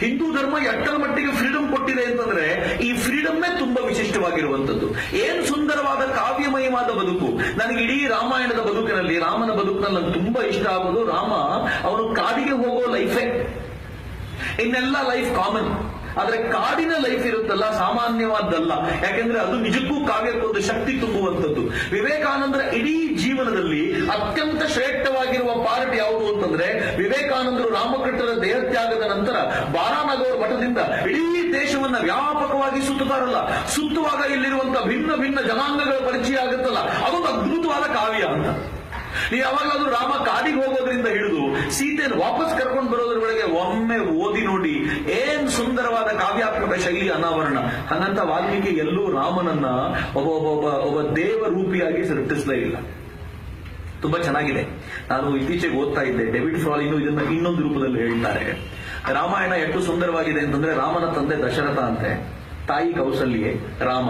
ಹಿಂದೂ ಧರ್ಮ ಎಷ್ಟರ ಮಟ್ಟಿಗೆ ಫ್ರೀಡಮ್ ಕೊಟ್ಟಿದೆ ಅಂತಂದ್ರೆ ಈ ಫ್ರೀಡಮ್ಮೇ ತುಂಬಾ ವಿಶಿಷ್ಟವಾಗಿರುವಂತದ್ದು. ಏನ್ ಸುಂದರವಾದ ಕಾವ್ಯಮಯವಾದ ಬದುಕು. ನನಗೆ ಇಡೀ ರಾಮಾಯಣದ ಬದುಕಿನಲ್ಲಿ, ರಾಮನ ಬದುಕಿನಲ್ಲಿ ನನಗೆ ತುಂಬಾ ಇಷ್ಟ ಆಗೋದು, ರಾಮ ಅವನು ಕಾಡಿಗೆ ಹೋಗೋ ಲೈಫೇ. ಇನ್ನೆಲ್ಲ ಲೈಫ್ ಕಾಮನ್. ಆದ್ರೆ ಕಾಡಿನ ಲೈಫ್ ಇರುತ್ತಲ್ಲ, ಸಾಮಾನ್ಯವಾದ್ದಲ್ಲ. ಯಾಕೆಂದ್ರೆ ಅದು ನಿಜಕ್ಕೂ ಕಾವ್ಯಕ್ಕೊಂದು ಶಕ್ತಿ ತುಂಬುವಂಥದ್ದು. ವಿವೇಕಾನಂದರ ಇಡೀ ಜೀವನದಲ್ಲಿ ಅತ್ಯಂತ ಶ್ರೇಷ್ಠವಾಗಿರುವ ಪಾರ್ಟ್ ಯಾವುದು ಅಂತಂದ್ರೆ, ವಿವೇಕಾನಂದರು ರಾಮಕೃಷ್ಣರ ದೇಹತ್ಯಾಗದ ನಂತರ ಬಾರಾನಗೌರ ಮಠದಿಂದ ಇಡೀ ದೇಶವನ್ನ ವ್ಯಾಪಕವಾಗಿ ಸುತ್ತುತ್ತಾರಲ್ಲ, ಸುತ್ತುವಾಗ ಇಲ್ಲಿರುವಂತಹ ಭಿನ್ನ ಭಿನ್ನ ಜನಾಂಗಗಳ ಪರಿಚಯ ಆಗುತ್ತಲ್ಲ, ಅದೊಂದು ಅದ್ಭುತವಾದ ಕಾವ್ಯ ಅಂತ. ನೀವು ಯಾವಾಗಲಾದ್ರೂ ರಾಮ ಕಾಡಿಗೆ ಹೋಗೋದ್ರಿಂದ ಹಿಡಿದು ಸೀತೆಯನ್ನು ವಾಪಸ್ ಕರ್ಕೊಂಡು ಬರೋದ್ರೊಳಗೆ ಒಮ್ಮೆ ಓದಿ ನೋಡಿ, ಏನ್ ಸುಂದರವಾದ ಕಾವ್ಯಾತ್ಮಕ ಶೈಲಿ ಅನಾವರಣ. ಹಂಗಂತ ವಾಲ್ಮೀಕಿ ಎಲ್ಲೂ ರಾಮನನ್ನ ಒಬ್ಬ ದೇವ ರೂಪಿಯಾಗಿ ಸೃಷ್ಟಿಸಲೇ ಇಲ್ಲ. ತುಂಬಾ ಚೆನ್ನಾಗಿದೆ. ನಾನು ಇತ್ತೀಚೆಗೆ ಓದ್ತಾ ಇದ್ದೆ, ಡೇವಿಡ್ ಫ್ರಾಲಿನು ಇದನ್ನ ಇನ್ನೊಂದು ರೂಪದಲ್ಲಿ ಹೇಳ್ತಾರೆ. ರಾಮಾಯಣ ಎಷ್ಟು ಸುಂದರವಾಗಿದೆ ಅಂತಂದ್ರೆ, ರಾಮನ ತಂದೆ ದಶರಥ ಅಂತೆ, ತಾಯಿ ಕೌಸಲ್ಯೆ, ರಾಮ.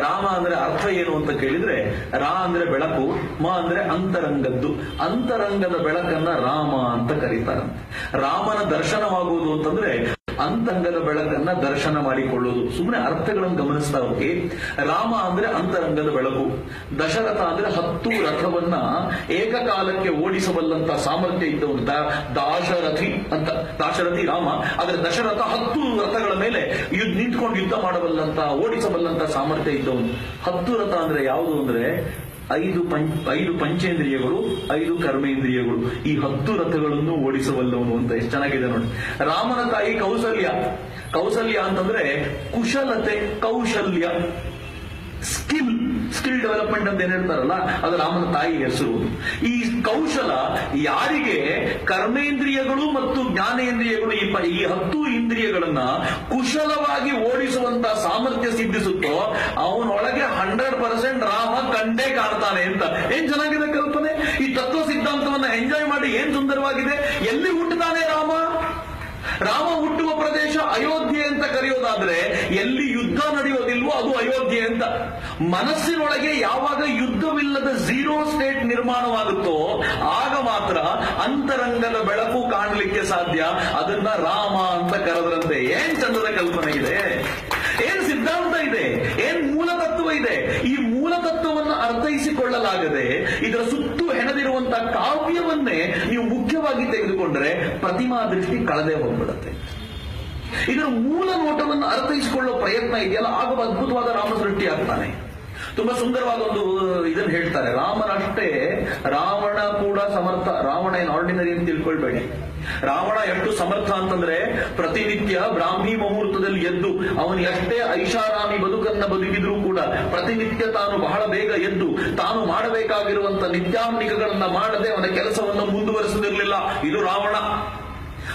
ರಾಮ ಅಂದ್ರೆ ಅರ್ಥ ಏನು ಅಂತ ಕೇಳಿದ್ರೆ, ರಾ ಅಂದ್ರೆ ಬೆಳಕು, ಮ ಅಂದ್ರೆ ಅಂತರಂಗದ್ದು. ಅಂತರಂಗದ ಬೆಳಕನ್ನ ರಾಮ ಅಂತ ಕರೀತಾರಂತೆ. ರಾಮನ ದರ್ಶನವಾಗುವುದು ಅಂತಂದ್ರೆ ಅಂತರಂಗದ ಬೆಳಕನ್ನ ದರ್ಶನ ಮಾಡಿಕೊಳ್ಳುವುದು. ಸುಮ್ಮನೆ ಅರ್ಥಗಳನ್ನು ಗಮನಿಸ್ತಾ ಹೋಗಿ. ರಾಮ ಅಂದ್ರೆ ಅಂತರಂಗದ ಬೆಳಕು, ದಶರಥ ಅಂದ್ರೆ 10 ರಥವನ್ನ ಏಕಕಾಲಕ್ಕೆ ಓಡಿಸಬಲ್ಲಂತ ಸಾಮರ್ಥ್ಯ ಇದ್ದವನು ದಾಶರಥಿ ಅಂತ. ದಾಶರಥಿ ರಾಮ, ಆದ್ರೆ ದಶರಥ 10 ರಥಗಳ ಮೇಲೆ ನಿಂತ್ಕೊಂಡು ಯುದ್ಧ ಮಾಡಬಲ್ಲಂತ, ಓಡಿಸಬಲ್ಲಂತ ಸಾಮರ್ಥ್ಯ ಇದ್ದವನು. 10 ರಥ ಅಂದ್ರೆ ಯಾವುದು ಅಂದ್ರೆ 5 ಪಂಚೇಂದ್ರಿಯಗಳು, 5 ಕರ್ಮೇಂದ್ರಿಯಗಳು, ಈ 10 ರಥಗಳನ್ನು ಓಡಿಸಬಲ್ಲವನು ಅಂತ. ಎಷ್ಟು ಚೆನ್ನಾಗಿದೆ ನೋಡಿ. ರಾಮನ ತಾಯಿ ಕೌಸಲ್ಯ. ಕೌಸಲ್ಯ ಅಂತಂದ್ರೆ ಕುಶಲತೆ, ಕೌಶಲ್ಯ, ಸ್ಕಿಲ್ ಡೆವಲಪ್ಮೆಂಟ್ ಅಂತ ಏನ್ ಹೇಳ್ತಾರಲ್ಲ, ಅದು ರಾಮನ ತಾಯಿ ಹೆಸರು. ಈ ಕೌಶಲ ಯಾರಿಗೆ ಕರ್ಮೇಂದ್ರಿಯಗಳು ಮತ್ತು ಜ್ಞಾನೇಂದ್ರಿಯಗಳು, ಈ 10 ಇಂದ್ರಿಯಗಳನ್ನ ಕುಶಲವಾಗಿ ಓಡಿಸುವಂತ ಸಾಮರ್ಥ್ಯ ಸಿದ್ಧಿಸುತ್ತೋ ಅವನೊಳಗೆ 100% ರಾಮ ಕಂಡೇ ಕಾಣ್ತಾನೆ ಅಂತ. ಏನ್ ಚೆನ್ನಾಗಿದೆ ಕಲ್ಪನೆ. ಈ ತತ್ವ ಸಿದ್ಧಾಂತವನ್ನ ಎಂಜಾಯ್ ಮಾಡಿ ಏನ್ ಸುಂದರವಾಗಿದೆ. ಎಲ್ಲಿ ಹುಟ್ಟುತ್ತಾನೆ ರಾಮ? ರಾಮ ಹುಟ್ಟುವ ಪ್ರದೇಶ ಅಯೋಧ್ಯೆ ಅಂತ ಕರೆಯೋದಾದ್ರೆ ಎಲ್ಲಿ ಯುದ್ಧ ನಡೆಯೋದಿಲ್ವೋ ಅದು ಅಯೋಧ್ಯೆ ಅಂತ. ಮನಸ್ಸಿನೊಳಗೆ ಯಾವಾಗ ಯುದ್ಧವಿಲ್ಲದ 0 ಸ್ಟೇಟ್ ನಿರ್ಮಾಣವಾಗುತ್ತೋ ಆಗ ಮಾತ್ರ ಅಂತರಂಗದ ಬೆಳಕು ಕಾಣಲಿಕ್ಕೆ ಸಾಧ್ಯ. ಅದನ್ನ ರಾಮ ಅಂತ ಕರೆದ್ರಂತೆ. ಏನ್ ಚಂದದ ಕಲ್ಪನೆ ಇದೆ, ಏನ್ ಸಿದ್ಧಾಂತ ಇದೆ, ಏನ್ ಮೂಲ ತತ್ವ ಇದೆ. ಈ ಮೂಲ ತತ್ವವನ್ನು ಅರ್ಥೈಸಿಕೊಳ್ಳಲಾಗದೆ ಇದರ ಸುತ್ತು ಹೆಣೆದಿರುವಂತಹ ಕಾವ್ಯವನ್ನೇ ನೀವು ಮುಖ್ಯವಾಗಿ ತೆಗೆದುಕೊಂಡ್ರೆ ಪ್ರತಿಮಾ ದೃಷ್ಟಿ ಕಳೆದೇ ಹೋಗ್ಬಿಡುತ್ತೆ. ಇದರ ಮೂಲ ನೋಟವನ್ನು ಅರ್ಥೈಸಿಕೊಳ್ಳುವ ಪ್ರಯತ್ನ ಇದೆಯಲ್ಲ, ಆಗ ಅದ್ಭುತವಾದ ರಾಮ ಸೃಷ್ಟಿ ಆಗ್ತಾನೆ. ತುಂಬಾ ಸುಂದರವಾದ ಒಂದು ಇದನ್ನು ಹೇಳ್ತಾರೆ. ರಾಮನಷ್ಟೇ ರಾವಣ ಕೂಡ ಸಮರ್ಥ. ರಾವಣ ಏನು ಆರ್ಡಿನರಿ ಅಂತ ತಿಳ್ಕೊಳ್ಬೇಡಿ. ರಾವಣ ಎಷ್ಟು ಸಮರ್ಥ ಅಂತಂದ್ರೆ ಪ್ರತಿನಿತ್ಯ ಬ್ರಾಹ್ಮಿ ಮುಹೂರ್ತದಲ್ಲಿ ಎದ್ದು ಅವನು ಎಷ್ಟೇ ಐಷಾರಾಮಿ ಬದುಕನ್ನ ಬದುಕಿದ್ರೂ ಕೂಡ ಪ್ರತಿನಿತ್ಯ ತಾನು ಬಹಳ ಬೇಗ ಎದ್ದು ತಾನು ಮಾಡಬೇಕಾಗಿರುವಂತ ನಿತ್ಯಾನ್ನಿಕಗಳನ್ನ ಮಾಡದೆ ಅವನ ಕೆಲಸವನ್ನು ಮುಂದುವರಿಸುತ್ತಿರಲಿಲ್ಲ. ಇದು ರಾವಣ.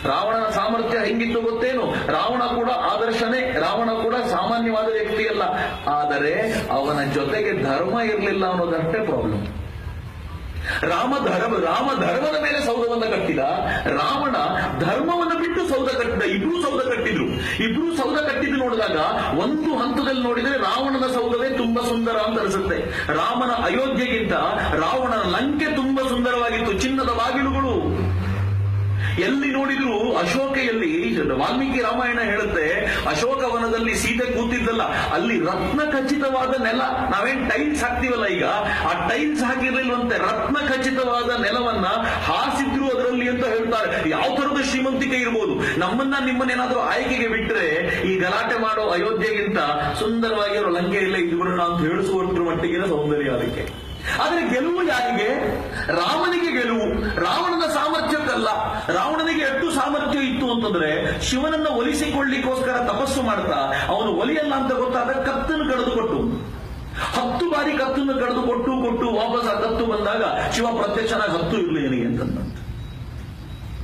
ರಾವಣನ ಸಾಮರ್ಥ್ಯ ಹೆಂಗಿತ್ತು ಗೊತ್ತೇನು? ರಾವಣ ಕೂಡ ಆದರ್ಶನೇ, ರಾವಣ ಕೂಡ ಸಾಮಾನ್ಯವಾದ ವ್ಯಕ್ತಿಯಲ್ಲ. ಆದರೆ ಅವನ ಜೊತೆಗೆ ಧರ್ಮ ಇರಲಿಲ್ಲ ಅನ್ನೋದಷ್ಟೇ ಪ್ರಾಬ್ಲಮ್. ರಾಮ ಧರ್ಮದ ಮೇಲೆ ಸೌಧವನ್ನ ಕಟ್ಟಿದ, ರಾವಣ ಧರ್ಮವನ್ನು ಬಿಟ್ಟು ಸೌಧ ಕಟ್ಟಿದ. ಇಬ್ರು ಸೌಧ ಕಟ್ಟಿದ್ರು. ಇಬ್ರು ಸೌಧ ಕಟ್ಟಿದ್ದು ನೋಡಿದಾಗ ಒಂದು ಹಂತದಲ್ಲಿ ನೋಡಿದ್ರೆ ರಾವಣನ ಸೌಧವೇ ತುಂಬಾ ಸುಂದರ ಅಂತ ಅನಿಸುತ್ತೆ. ರಾಮನ ಅಯೋಧ್ಯೆಗಿಂತ ರಾವಣನ ಲಂಕೆ ತುಂಬಾ ಸುಂದರವಾಗಿತ್ತು. ಚಿನ್ನದ ಬಾಗಿಲುಗಳು ಎಲ್ಲಿ ನೋಡಿದ್ರು. ಅಶೋಕೆಯಲ್ಲಿ ವಾಲ್ಮೀಕಿ ರಾಮಾಯಣ ಹೇಳುತ್ತೆ, ಅಶೋಕವನದಲ್ಲಿ ಸೀತೆ ಕೂತಿದ್ದಲ್ಲ, ಅಲ್ಲಿ ರತ್ನ ಖಚಿತವಾದ ನೆಲ. ನಾವೇನ್ ಟೈಲ್ಸ್ ಹಾಕ್ತಿವಲ್ಲ ಈಗ, ಆ ಟೈಲ್ಸ್ ಹಾಕಿರ್ಲಿಲ್ವಂತೆ, ರತ್ನ ಖಚಿತವಾದ ನೆಲವನ್ನ ಹಾಸಿದ್ರು ಅದರಲ್ಲಿ ಅಂತ ಹೇಳ್ತಾರೆ. ಯಾವ ತರದ ಶ್ರೀಮಂತಿಕೆ ಇರ್ಬೋದು. ನಿಮ್ಮನ್ನೇನಾದ್ರೂ ಆಯ್ಕೆಗೆ ಬಿಟ್ರೆ ಈ ಗಲಾಟೆ ಮಾಡೋ ಅಯೋಧ್ಯೆಗಿಂತ ಸುಂದರವಾಗಿರೋ ಲಂಕೆಯಲ್ಲೇ ಇದ್ಬಿಡೋಣ ಅಂತ ಹೇಳಿಸುವಷ್ಟರ ಮಟ್ಟಿಗಿನ ಸೌಂದರ್ಯ ಅದಕ್ಕೆ. ಆದ್ರೆ ಗೆಲುವು ಯಾರಿಗೆ? ರಾಮನಿಗೆ ಗೆಲುವು. ರಾವಣನ ಸಾಮರ್ಥ್ಯಕ್ಕಲ್ಲ. ರಾವಣನಿಗೆ ಎಷ್ಟು ಸಾಮರ್ಥ್ಯ ಇತ್ತು ಅಂತಂದ್ರೆ ಶಿವನನ್ನ ಒಲಿಸಿಕೊಳ್ಳಿಕ್ಕೋಸ್ಕರ ತಪಸ್ಸು ಮಾಡ್ತಾ ಅವನು ಒಲಿಯಲ್ಲ ಅಂತ ಗೊತ್ತಾದ ಕತ್ತನ್ನು ಕಡಿದುಕೊಟ್ಟು 10 ಬಾರಿ ಕತ್ತನ್ನು ಕಡಿದುಕೊಟ್ಟು ವಾಪಸ್ ಆ ಕತ್ತು ಬಂದಾಗ ಶಿವ ಪ್ರತ್ಯಕ್ಷನಾಗಿ 10 ಇರಲಿ ಏನಿಗೆ ಅಂತಂದಂತ.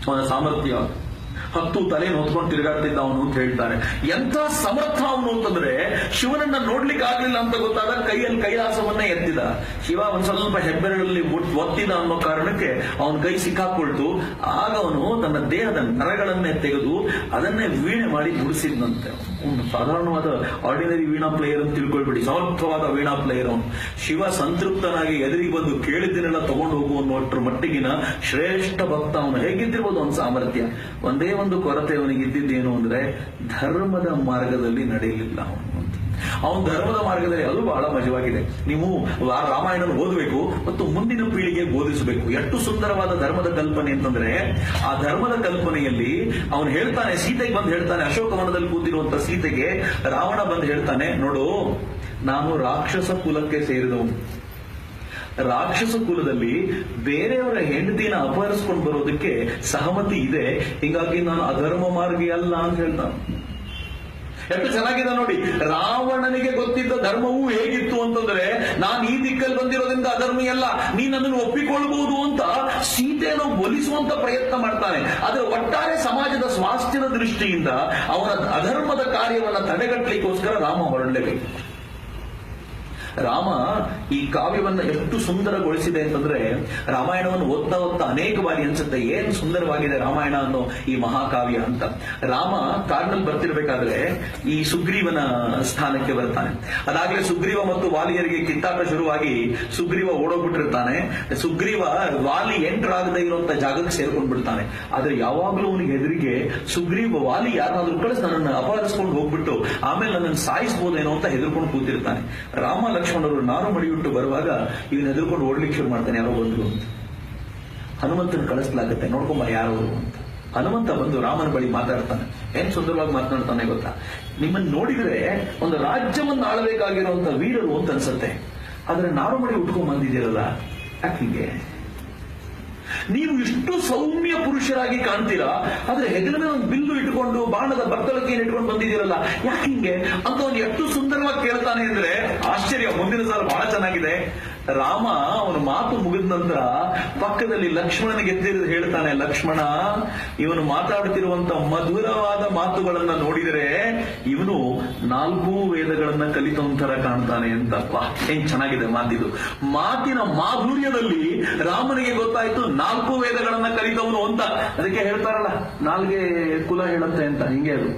ಅವನ ಸಾಮರ್ಥ್ಯ 10 ತಲೆ ನೋತ್ಕೊಂಡು ತಿರುಗಾಡ್ತಿದ್ದ ಅವನು ಅಂತ ಹೇಳ್ತಾರೆ. ಎಂಥ ಸಮರ್ಥ ಅವನು ಅಂತಂದ್ರೆ ಶಿವನನ್ನ ನೋಡ್ಲಿಕ್ಕೆ ಆಗ್ಲಿಲ್ಲ ಅಂತ ಗೊತ್ತಾದ ಕೈಯಲ್ಲಿ ಕೈಲಾಸವನ್ನೇ ಎತ್ತಿದ. ಶಿವ ಒಂದ್ ಸ್ವಲ್ಪ ಹೆಬ್ಬೆರಳಲ್ಲಿ ಒತ್ತಿದ ಅನ್ನೋ ಕಾರಣಕ್ಕೆ ಅವನ ಕೈ ಸಿಕ್ಕಾಕೊಳ್ತು. ಆಗ ಅವನು ತನ್ನ ದೇಹದ ನರಗಳನ್ನೇ ತೆಗೆದು ಅದನ್ನೇ ವೀಣೆ ಮಾಡಿ ನುಡಿಸಿದ್ನಂತೆ. ಒಂದು ಸಾಧಾರಣವಾದ ಆರ್ಡಿನರಿ ವೀಣಾ ಪ್ಲೇಯರ್ ಅಂತ ತಿಳ್ಕೊಳ್ಬೇಡಿ, ಸಮರ್ಥವಾದ ವೀಣಾ ಪ್ಲೇಯರ್ ಅವನು. ಶಿವ ಸಂತೃಪ್ತನಾಗಿ ಎದುರಿಗೆ ಬಂದು ಕೇಳಿದ್ದನ್ನೆಲ್ಲ ತಗೊಂಡು ಹೋಗುವನ್ನೋಟ್ರ ಮಟ್ಟಿಗಿನ ಶ್ರೇಷ್ಠ ಭಕ್ತ ಅವನು. ಹೇಗಿದ್ದಿರ್ಬೋದು ಅವನ ಸಾಮರ್ಥ್ಯ. ಒಂದೇ ಒಂದು ಕೊರತೆ ಅವನಿಗೆ ಇದ್ದಿದ್ದೇನು ಅಂದ್ರೆ ಧರ್ಮದ ಮಾರ್ಗದಲ್ಲಿ ನಡೆಯಲಿಲ್ಲ ಅವನು ಧರ್ಮದ ಮಾರ್ಗದಲ್ಲಿ. ಅದು ಬಹಳ ಮಜವಾಗಿದೆ. ನೀವು ರಾಮಾಯಣ ಓದಬೇಕು ಮತ್ತು ಮುಂದಿನ ಪೀಳಿಗೆ ಬೋಧಿಸಬೇಕು. ಎಷ್ಟು ಸುಂದರವಾದ ಧರ್ಮದ ಕಲ್ಪನೆ ಅಂತಂದ್ರೆ ಆ ಧರ್ಮದ ಕಲ್ಪನೆಯಲ್ಲಿ ಅವನು ಹೇಳ್ತಾನೆ, ಸೀತೆಗೆ ಬಂದು ಹೇಳ್ತಾನೆ, ಅಶೋಕವನದಲ್ಲಿ ಕೂತಿರುವಂತ ಸೀತೆಗೆ ರಾವಣ ಬಂದು ಹೇಳ್ತಾನೆ, ನೋಡು ನಾನು ರಾಕ್ಷಸ ಕುಲಕ್ಕೆ ಸೇರಿದವನು. ರಾಕ್ಷಸ ಕುಲದಲ್ಲಿ ಬೇರೆಯವರ ಹೆಂಡತಿನ ಅಪಹರಿಸ್ಕೊಂಡು ಬರೋದಕ್ಕೆ ಸಹಮತಿ ಇದೆ, ಹೀಗಾಗಿ ನಾನು ಅಧರ್ಮ ಮಾರ್ಗಿ ಅಲ್ಲ ಅಂತ ಹೇಳ್ತಾನೆ. ಎಷ್ಟು ಚೆನ್ನಾಗಿದೆ ನೋಡಿ. ರಾವಣನಿಗೆ ಗೊತ್ತಿದ್ದ ಧರ್ಮವೂ ಹೇಗಿತ್ತು ಅಂತಂದ್ರೆ ನಾನು ಈ ದಿಕ್ಕಲ್ಲಿ ಬಂದಿರೋದ್ರಿಂದ ಅಧರ್ಮಿ ಅಲ್ಲ, ನೀ ನನ್ನನ್ನು ಒಪ್ಪಿಕೊಳ್ಬಹುದು ಅಂತ ಸೀತೆಯನ್ನು ಒಲಿಸುವಂತ ಪ್ರಯತ್ನ ಮಾಡ್ತಾನೆ. ಆದ್ರೆ ಒಟ್ಟಾರೆ ಸಮಾಜದ ಸ್ವಾಸ್ಥ್ಯದ ದೃಷ್ಟಿಯಿಂದ ಅವನ ಅಧರ್ಮದ ಕಾರ್ಯವನ್ನ ತಡೆಗಟ್ಟಲಿಕ್ಕೋಸ್ಕರ ರಾಮ ಹೊರಡಲೇಬೇಕು. ರಾಮ ಈ ಕಾವ್ಯವನ್ನ ಎಷ್ಟು ಸುಂದರಗೊಳಿಸಿದೆ ಅಂತಂದ್ರೆ ರಾಮಾಯಣವನ್ನು ಓದ್ತಾ ಅನೇಕ ಬಾರಿ ಅನ್ಸುತ್ತೆ ಏನ್ ಸುಂದರವಾಗಿದೆ ರಾಮಾಯಣ ಅನ್ನೋ ಈ ಮಹಾಕಾವ್ಯ ಅಂತ. ರಾಮ ಕಾಡಿನಲ್ಲಿ ಬರ್ತಿರ್ಬೇಕಾದ್ರೆ ಈ ಸುಗ್ರೀವನ ಸ್ಥಾನಕ್ಕೆ ಬರ್ತಾನೆ. ಅದಾಗ್ಲೇ ಸುಗ್ರೀವ ಮತ್ತು ವಾಲಿಯರಿಗೆ ಕಿತ್ತಾಟ ಶುರುವಾಗಿ ಸುಗ್ರೀವ ಓಡೋಗ್ಬಿಟ್ಟಿರ್ತಾನೆ. ಸುಗ್ರೀವ ವಾಲಿ ಎಂಟರ್ ಆಗದೆ ಇರುವಂತ ಜಾಗಕ್ಕೆ ಸೇರ್ಕೊಂಡ್ ಬಿಡ್ತಾನೆ. ಆದ್ರೆ ಯಾವಾಗ್ಲೂ ಅವನಿಗೆ ಎದುರಿಗೆ ಸುಗ್ರೀವ ವಾಲಿ ಯಾರನ್ನಾದ್ರೂ ಕಳಿಸ್ ನನ್ನನ್ನು ಅಪಹರಿಸ್ಕೊಂಡು ಹೋಗ್ಬಿಟ್ಟು ಆಮೇಲೆ ನನ್ನನ್ನು ಸಾಯಿಸಬಹುದೇನೋ ಅಂತ ಹೆದರ್ಕೊಂಡು ಕೂತಿರ್ತಾನೆ. ರಾಮ ಲಕ್ಷ್ಮಣರು ನಾರು ಮಡಿಯುಟ್ಟು ಬರುವಾಗ ಇವನ್ ಹೆದರ್ಕೊಂಡು ಓಡ್ಲಿಕ್ಕೆ ಶುರು ಮಾಡ್ತಾನೆ, ಯಾರೋ ಬಂದ್ರು ಅಂತ. ಹನುಮಂತನ ಕಳಿಸ್ಲಾಗತ್ತೆ, ನೋಡ್ಕೊಂಬ ಯಾರು ಅಂತ. ಹನುಮಂತ ಬಂದು ರಾಮನ ಬಳಿ ಮಾತಾಡ್ತಾನೆ. ಏನ್ ಸುಂದರವಾಗಿ ಮಾತನಾಡ್ತಾನೆ ಗೊತ್ತಾ? ನಿಮ್ಮನ್ನು ನೋಡಿದ್ರೆ ಒಂದು ರಾಜ್ಯವನ್ನು ಆಳಬೇಕಾಗಿರುವಂತ ವೀರರು ಅಂತ ಅನ್ಸುತ್ತೆ. ಆದ್ರೆ ನಾರು ಮಡಿ ಉಟ್ಕೊಂಡ್ ಬಂದಿದ್ದೀರಲ್ಲ, ಯಾಕಿಗೆ? ನೀವು ಇಷ್ಟು ಸೌಮ್ಯ ಪುರುಷರಾಗಿ ಕಾಣ್ತೀರಾ, ಆದ್ರೆ ಹೆಗಲ ಮೇಲೆ ಒಂದು ಬಿಲ್ಲು ಇಟ್ಕೊಂಡು ಬಾಣದ ಬತ್ತಳಿಕೆಯನ್ನು ಇಟ್ಕೊಂಡು ಬಂದಿದ್ದೀರಲ್ಲ, ಯಾಕೆ ಹಿಂಗೆ ಅಂತ ಅವನು ಎಷ್ಟು ಸುಂದರವಾಗಿ ಕೇಳ್ತಾನೆ ಅಂದ್ರೆ ಆಶ್ಚರ್ಯ. ಮುಂದಿನ ಸಾಲ ಬಹಳ ಚೆನ್ನಾಗಿದೆ. ರಾಮ ಅವನ ಮಾತು ಮುಗಿದ ನಂತರ ಪಕ್ಕದಲ್ಲಿ ಲಕ್ಷ್ಮಣನಿಗೆ ಎದ್ದಿರಿದು ಹೇಳ್ತಾನೆ, ಲಕ್ಷ್ಮಣ, ಇವನು ಮಾತಾಡುತ್ತಿರುವಂತ ಮಧುರವಾದ ಮಾತುಗಳನ್ನ ನೋಡಿದರೆ ಇವನು 4 ವೇದಗಳನ್ನ ಕಲಿತವಂತರ ಕಾಣ್ತಾನೆ ಅಂತಪ್ಪ. ಏನ್ ಚೆನ್ನಾಗಿದೆ ಮಾತಿದು. ಮಾತಿನ ಮಾಧುರ್ಯದಲ್ಲಿ ರಾಮನಿಗೆ ಗೊತ್ತಾಯ್ತು 4 ವೇದಗಳನ್ನ ಕಲಿತವನು ಅಂತ. ಅದಕ್ಕೆ ಹೇಳ್ತಾರಲ್ಲ, ನಾಲ್ಗೆ ಕುಲ ಹೇಳುತ್ತೆ ಅಂತ. ಹಿಂಗೆ ಅದು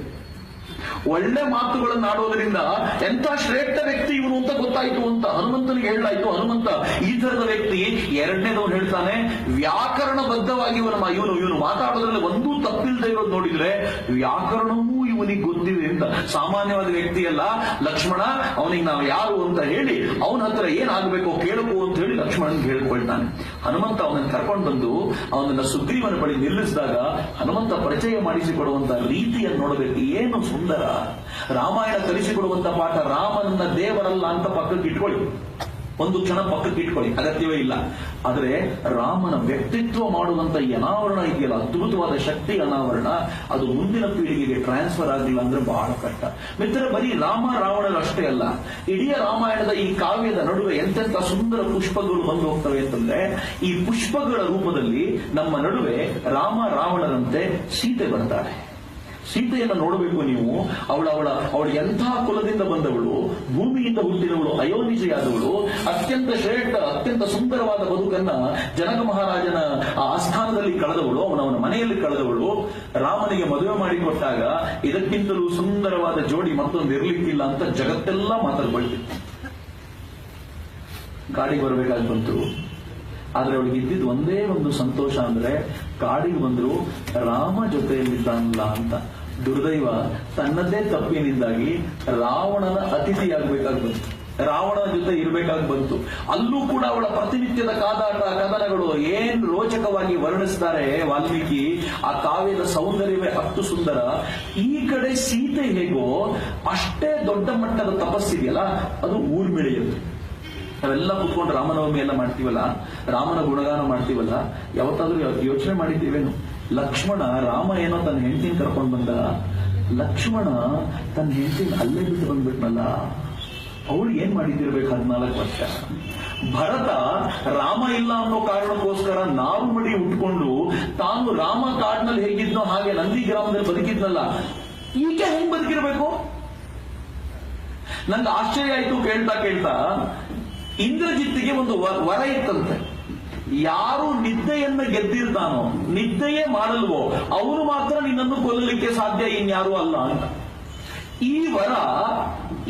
ಒಳ್ಳೆ ಮಾತುಗಳನ್ನು ಆಡೋದ್ರಿಂದ ಎಂಥ ಶ್ರೇಷ್ಠ ವ್ಯಕ್ತಿ ಇವನು ಅಂತ ಗೊತ್ತಾಯ್ತು ಅಂತ ಹನುಮಂತನಿಗೆ ಹೇಳಾಯ್ತು. ಹನುಮಂತ ಈ ತರದ ವ್ಯಕ್ತಿ. ಎರಡನೇದವನು ಹೇಳ್ತಾನೆ, ವ್ಯಾಕರಣಬದ್ಧವಾಗಿ ಇವನು ಮಾತಾಡೋದ್ರಲ್ಲಿ ಒಂದೂ ತಪ್ಪಿಲ್ಲದೆ ಇರೋದು ನೋಡಿದ್ರೆ ವ್ಯಾಕರಣವೂ ಇವನಿಗೆ ಗೊತ್ತಿದೆ ಅಂತ. ಸಾಮಾನ್ಯವಾದ ವ್ಯಕ್ತಿ ಅಲ್ಲ ಲಕ್ಷ್ಮಣ, ಅವನಿಗೆ ನಾವು ಯಾರು ಅಂತ ಹೇಳಿ ಅವನ ಹತ್ರ ಏನಾಗಬೇಕು ಕೇಳಕು ಅಂತ ಹೇಳಿ ಲಕ್ಷ್ಮಣನ್ಗೆ ಹೇಳ್ಕೊಳ್ತಾನೆ. ಹನುಮಂತ ಅವನನ್ನು ಕರ್ಕೊಂಡು ಬಂದು ಅವನನ್ನ ಸುಗ್ರೀವನ ಬಳಿ ನಿಲ್ಲಿಸಿದಾಗ ಹನುಮಂತ ಪರಿಚಯ ಮಾಡಿಸಿಕೊಡುವಂತ ರೀತಿಯನ್ನು ನೋಡಬೇಕು. ಏನು ಸುಂದರ. ರಾಮಾಯಣ ಕಲಿಸಿಕೊಡುವಂತ ಪಾಠ. ರಾಮನನ್ನ ದೇವರಲ್ಲ ಅಂತ ಪಕ್ಕಕ್ಕೆ ಇಟ್ಕೊಳ್ಳಿ, ಒಂದು ಕ್ಷಣ ಪಕ್ಕಕ್ಕೆ ಇಟ್ಕೊಳ್ಳಿ, ಅಗತ್ಯವೇ ಇಲ್ಲ. ಆದ್ರೆ ರಾಮನ ವ್ಯಕ್ತಿತ್ವ ಮಾಡುವಂತ ಈ ಅನಾವರಣ ಇದೆಯಲ್ಲ, ಅದ್ಭುತವಾದ ಶಕ್ತಿ ಅನಾವರಣ, ಅದು ಮುಂದಿನ ಪೀಳಿಗೆಗೆ ಟ್ರಾನ್ಸ್ಫರ್ ಆಗಲಿಲ್ಲ ಅಂದ್ರೆ ಬಹಳ ಕಷ್ಟ. ಮಿತ್ರ, ಬರೀ ರಾಮ ರಾವಣರು ಅಷ್ಟೇ ಅಲ್ಲ, ಇಡೀ ರಾಮಾಯಣದ ಈ ಕಾವ್ಯದ ನಡುವೆ ಎಂತೆಂತ ಸುಂದರ ಪುಷ್ಪಗಳು ಬಂದು ಹೋಗ್ತವೆ ಅಂತಂದ್ರೆ ಈ ಪುಷ್ಪಗಳ ರೂಪದಲ್ಲಿ ನಮ್ಮ ನಡುವೆ ರಾಮ ರಾವಣರಂತೆ ಸೀತೆ ಬರ್ತಾರೆ. ಸೀತೆಯನ್ನು ನೋಡಬೇಕು ನೀವು. ಅವಳು ಎಂಥ ಕುಲದಿಂದ ಬಂದವಳು, ಭೂಮಿಯಿಂದ ಹುಟ್ಟಿದವಳು, ಅಯೋನಿಜೆಯಾದವಳು, ಅತ್ಯಂತ ಶ್ರೇಷ್ಠ ಅತ್ಯಂತ ಸುಂದರವಾದ ಬದುಕನ್ನ ಜನಕ ಮಹಾರಾಜನ ಆಸ್ಥಾನದಲ್ಲಿ ಕಳೆದವಳು, ಅವನ ಮನೆಯಲ್ಲಿ ಕಳೆದವಳು. ರಾಮನಿಗೆ ಮದುವೆ ಮಾಡಿಕೊಟ್ಟಾಗ ಇದಕ್ಕಿಂತಲೂ ಸುಂದರವಾದ ಜೋಡಿ ಮತ್ತೊಂದು ಇರ್ಲಿಕ್ಕಿಲ್ಲ ಅಂತ ಜಗತ್ತೆಲ್ಲ ಮಾತಾಡ್ಕೊಳ್ತಿತ್ತು. ಗಾಡಿ ಬರಬೇಕಾಗಿ ಬಂತು. ಆದ್ರೆ ಅವಳಿಗೆ ಇದ್ದಿದ್ದು ಒಂದೇ ಒಂದು ಸಂತೋಷ ಅಂದ್ರೆ ಕಾಡಿಗೆ ಬಂದ್ರು ರಾಮ ಜೊತೆಯಲ್ಲಿದ್ದಾನಲ್ಲ ಅಂತ. ದುರ್ದೈವ, ತನ್ನದೇ ತಪ್ಪಿನಿಂದಾಗಿ ರಾವಣನ ಅತಿಥಿಯಾಗಬೇಕಾಗಿ ಬಂತು, ರಾವಣನ ಜೊತೆ ಇರಬೇಕಾಗಿ ಬಂತು. ಅಲ್ಲೂ ಕೂಡ ಅವಳ ಪ್ರತಿನಿತ್ಯದ ಕಾದಾಟ ಕದನಗಳು ಏನ್ ರೋಚಕವಾಗಿ ವರ್ಣಿಸ್ತಾರೆ ವಾಲ್ಮೀಕಿ. ಆ ಕಾವ್ಯದ ಸೌಂದರ್ಯವೇ ಅಷ್ಟು ಸುಂದರ. ಈ ಕಡೆ ಸೀತೆ ಹೇಗೋ ಅಷ್ಟೇ ದೊಡ್ಡ ಮಟ್ಟದ ತಪಸ್ಸಿದೆಯಲ್ಲ, ಅದು ಊರ್ಮಿಳೆಯದು. ನಾವೆಲ್ಲ ಕೂತ್ಕೊಂಡು ರಾಮನವಮಿ ಎಲ್ಲ ಮಾಡ್ತೀವಲ್ಲ, ರಾಮನ ಗುಣಗಾನ ಮಾಡ್ತೀವಲ್ಲ, ಯಾವತ್ತಾದ್ರೂ ಯೋಚನೆ ಮಾಡಿದ್ದೀವೇನು? ಲಕ್ಷ್ಮಣ, ರಾಮ ಏನೋ ತನ್ನ ಹೆಂಡತಿನ ಕರ್ಕೊಂಡು ಬಂದ, ಲಕ್ಷ್ಮಣ ತನ್ನ ಹೆಂಡತಿನ ಅಲ್ಲೇ ಬಿಟ್ಟು ಬಂದ್ಬಿಟ್ನಲ್ಲ, ಅವಳು ಏನ್ ಮಾಡಿದ್ದಿರ್ಬೇಕು 14 ವರ್ಷ. ಭರತ ರಾಮ ಇಲ್ಲ ಅನ್ನೋ ಕಾರಣಕ್ಕೋಸ್ಕರ ನಾರು ಮಡಿ ಉಟ್ಕೊಂಡು ತಾನು ರಾಮ ಕಾಡಿನಲ್ಲಿ ಹೇಗಿದ್ನೋ ಹಾಗೆ ನಂದಿ ಗ್ರಾಮದಲ್ಲಿ ಬದುಕಿದ್ನಲ್ಲ, ಈಗ ಹೆಂಗ್ ಬದುಕಿರ್ಬೇಕು? ನಂಗೆ ಆಶ್ಚರ್ಯ ಆಯ್ತು ಕೇಳ್ತಾ. ಇಂದ್ರಜಿತ್ತಿಗೆ ಒಂದು ವರ ಇತ್ತಂತೆ, ಯಾರು ನಿದ್ದೆಯನ್ನ ಗೆದ್ದಿರ್ತಾನೋ, ನಿದ್ದೆಯೇ ಮಾಡಲ್ವೋ ಅವನು ಮಾತ್ರ ನಿನ್ನನ್ನು ಕೊಲ್ಲಲಿಕ್ಕೆ ಸಾಧ್ಯ, ಇನ್ಯಾರು ಅಲ್ಲ ಅಂತ. ಈ ವರ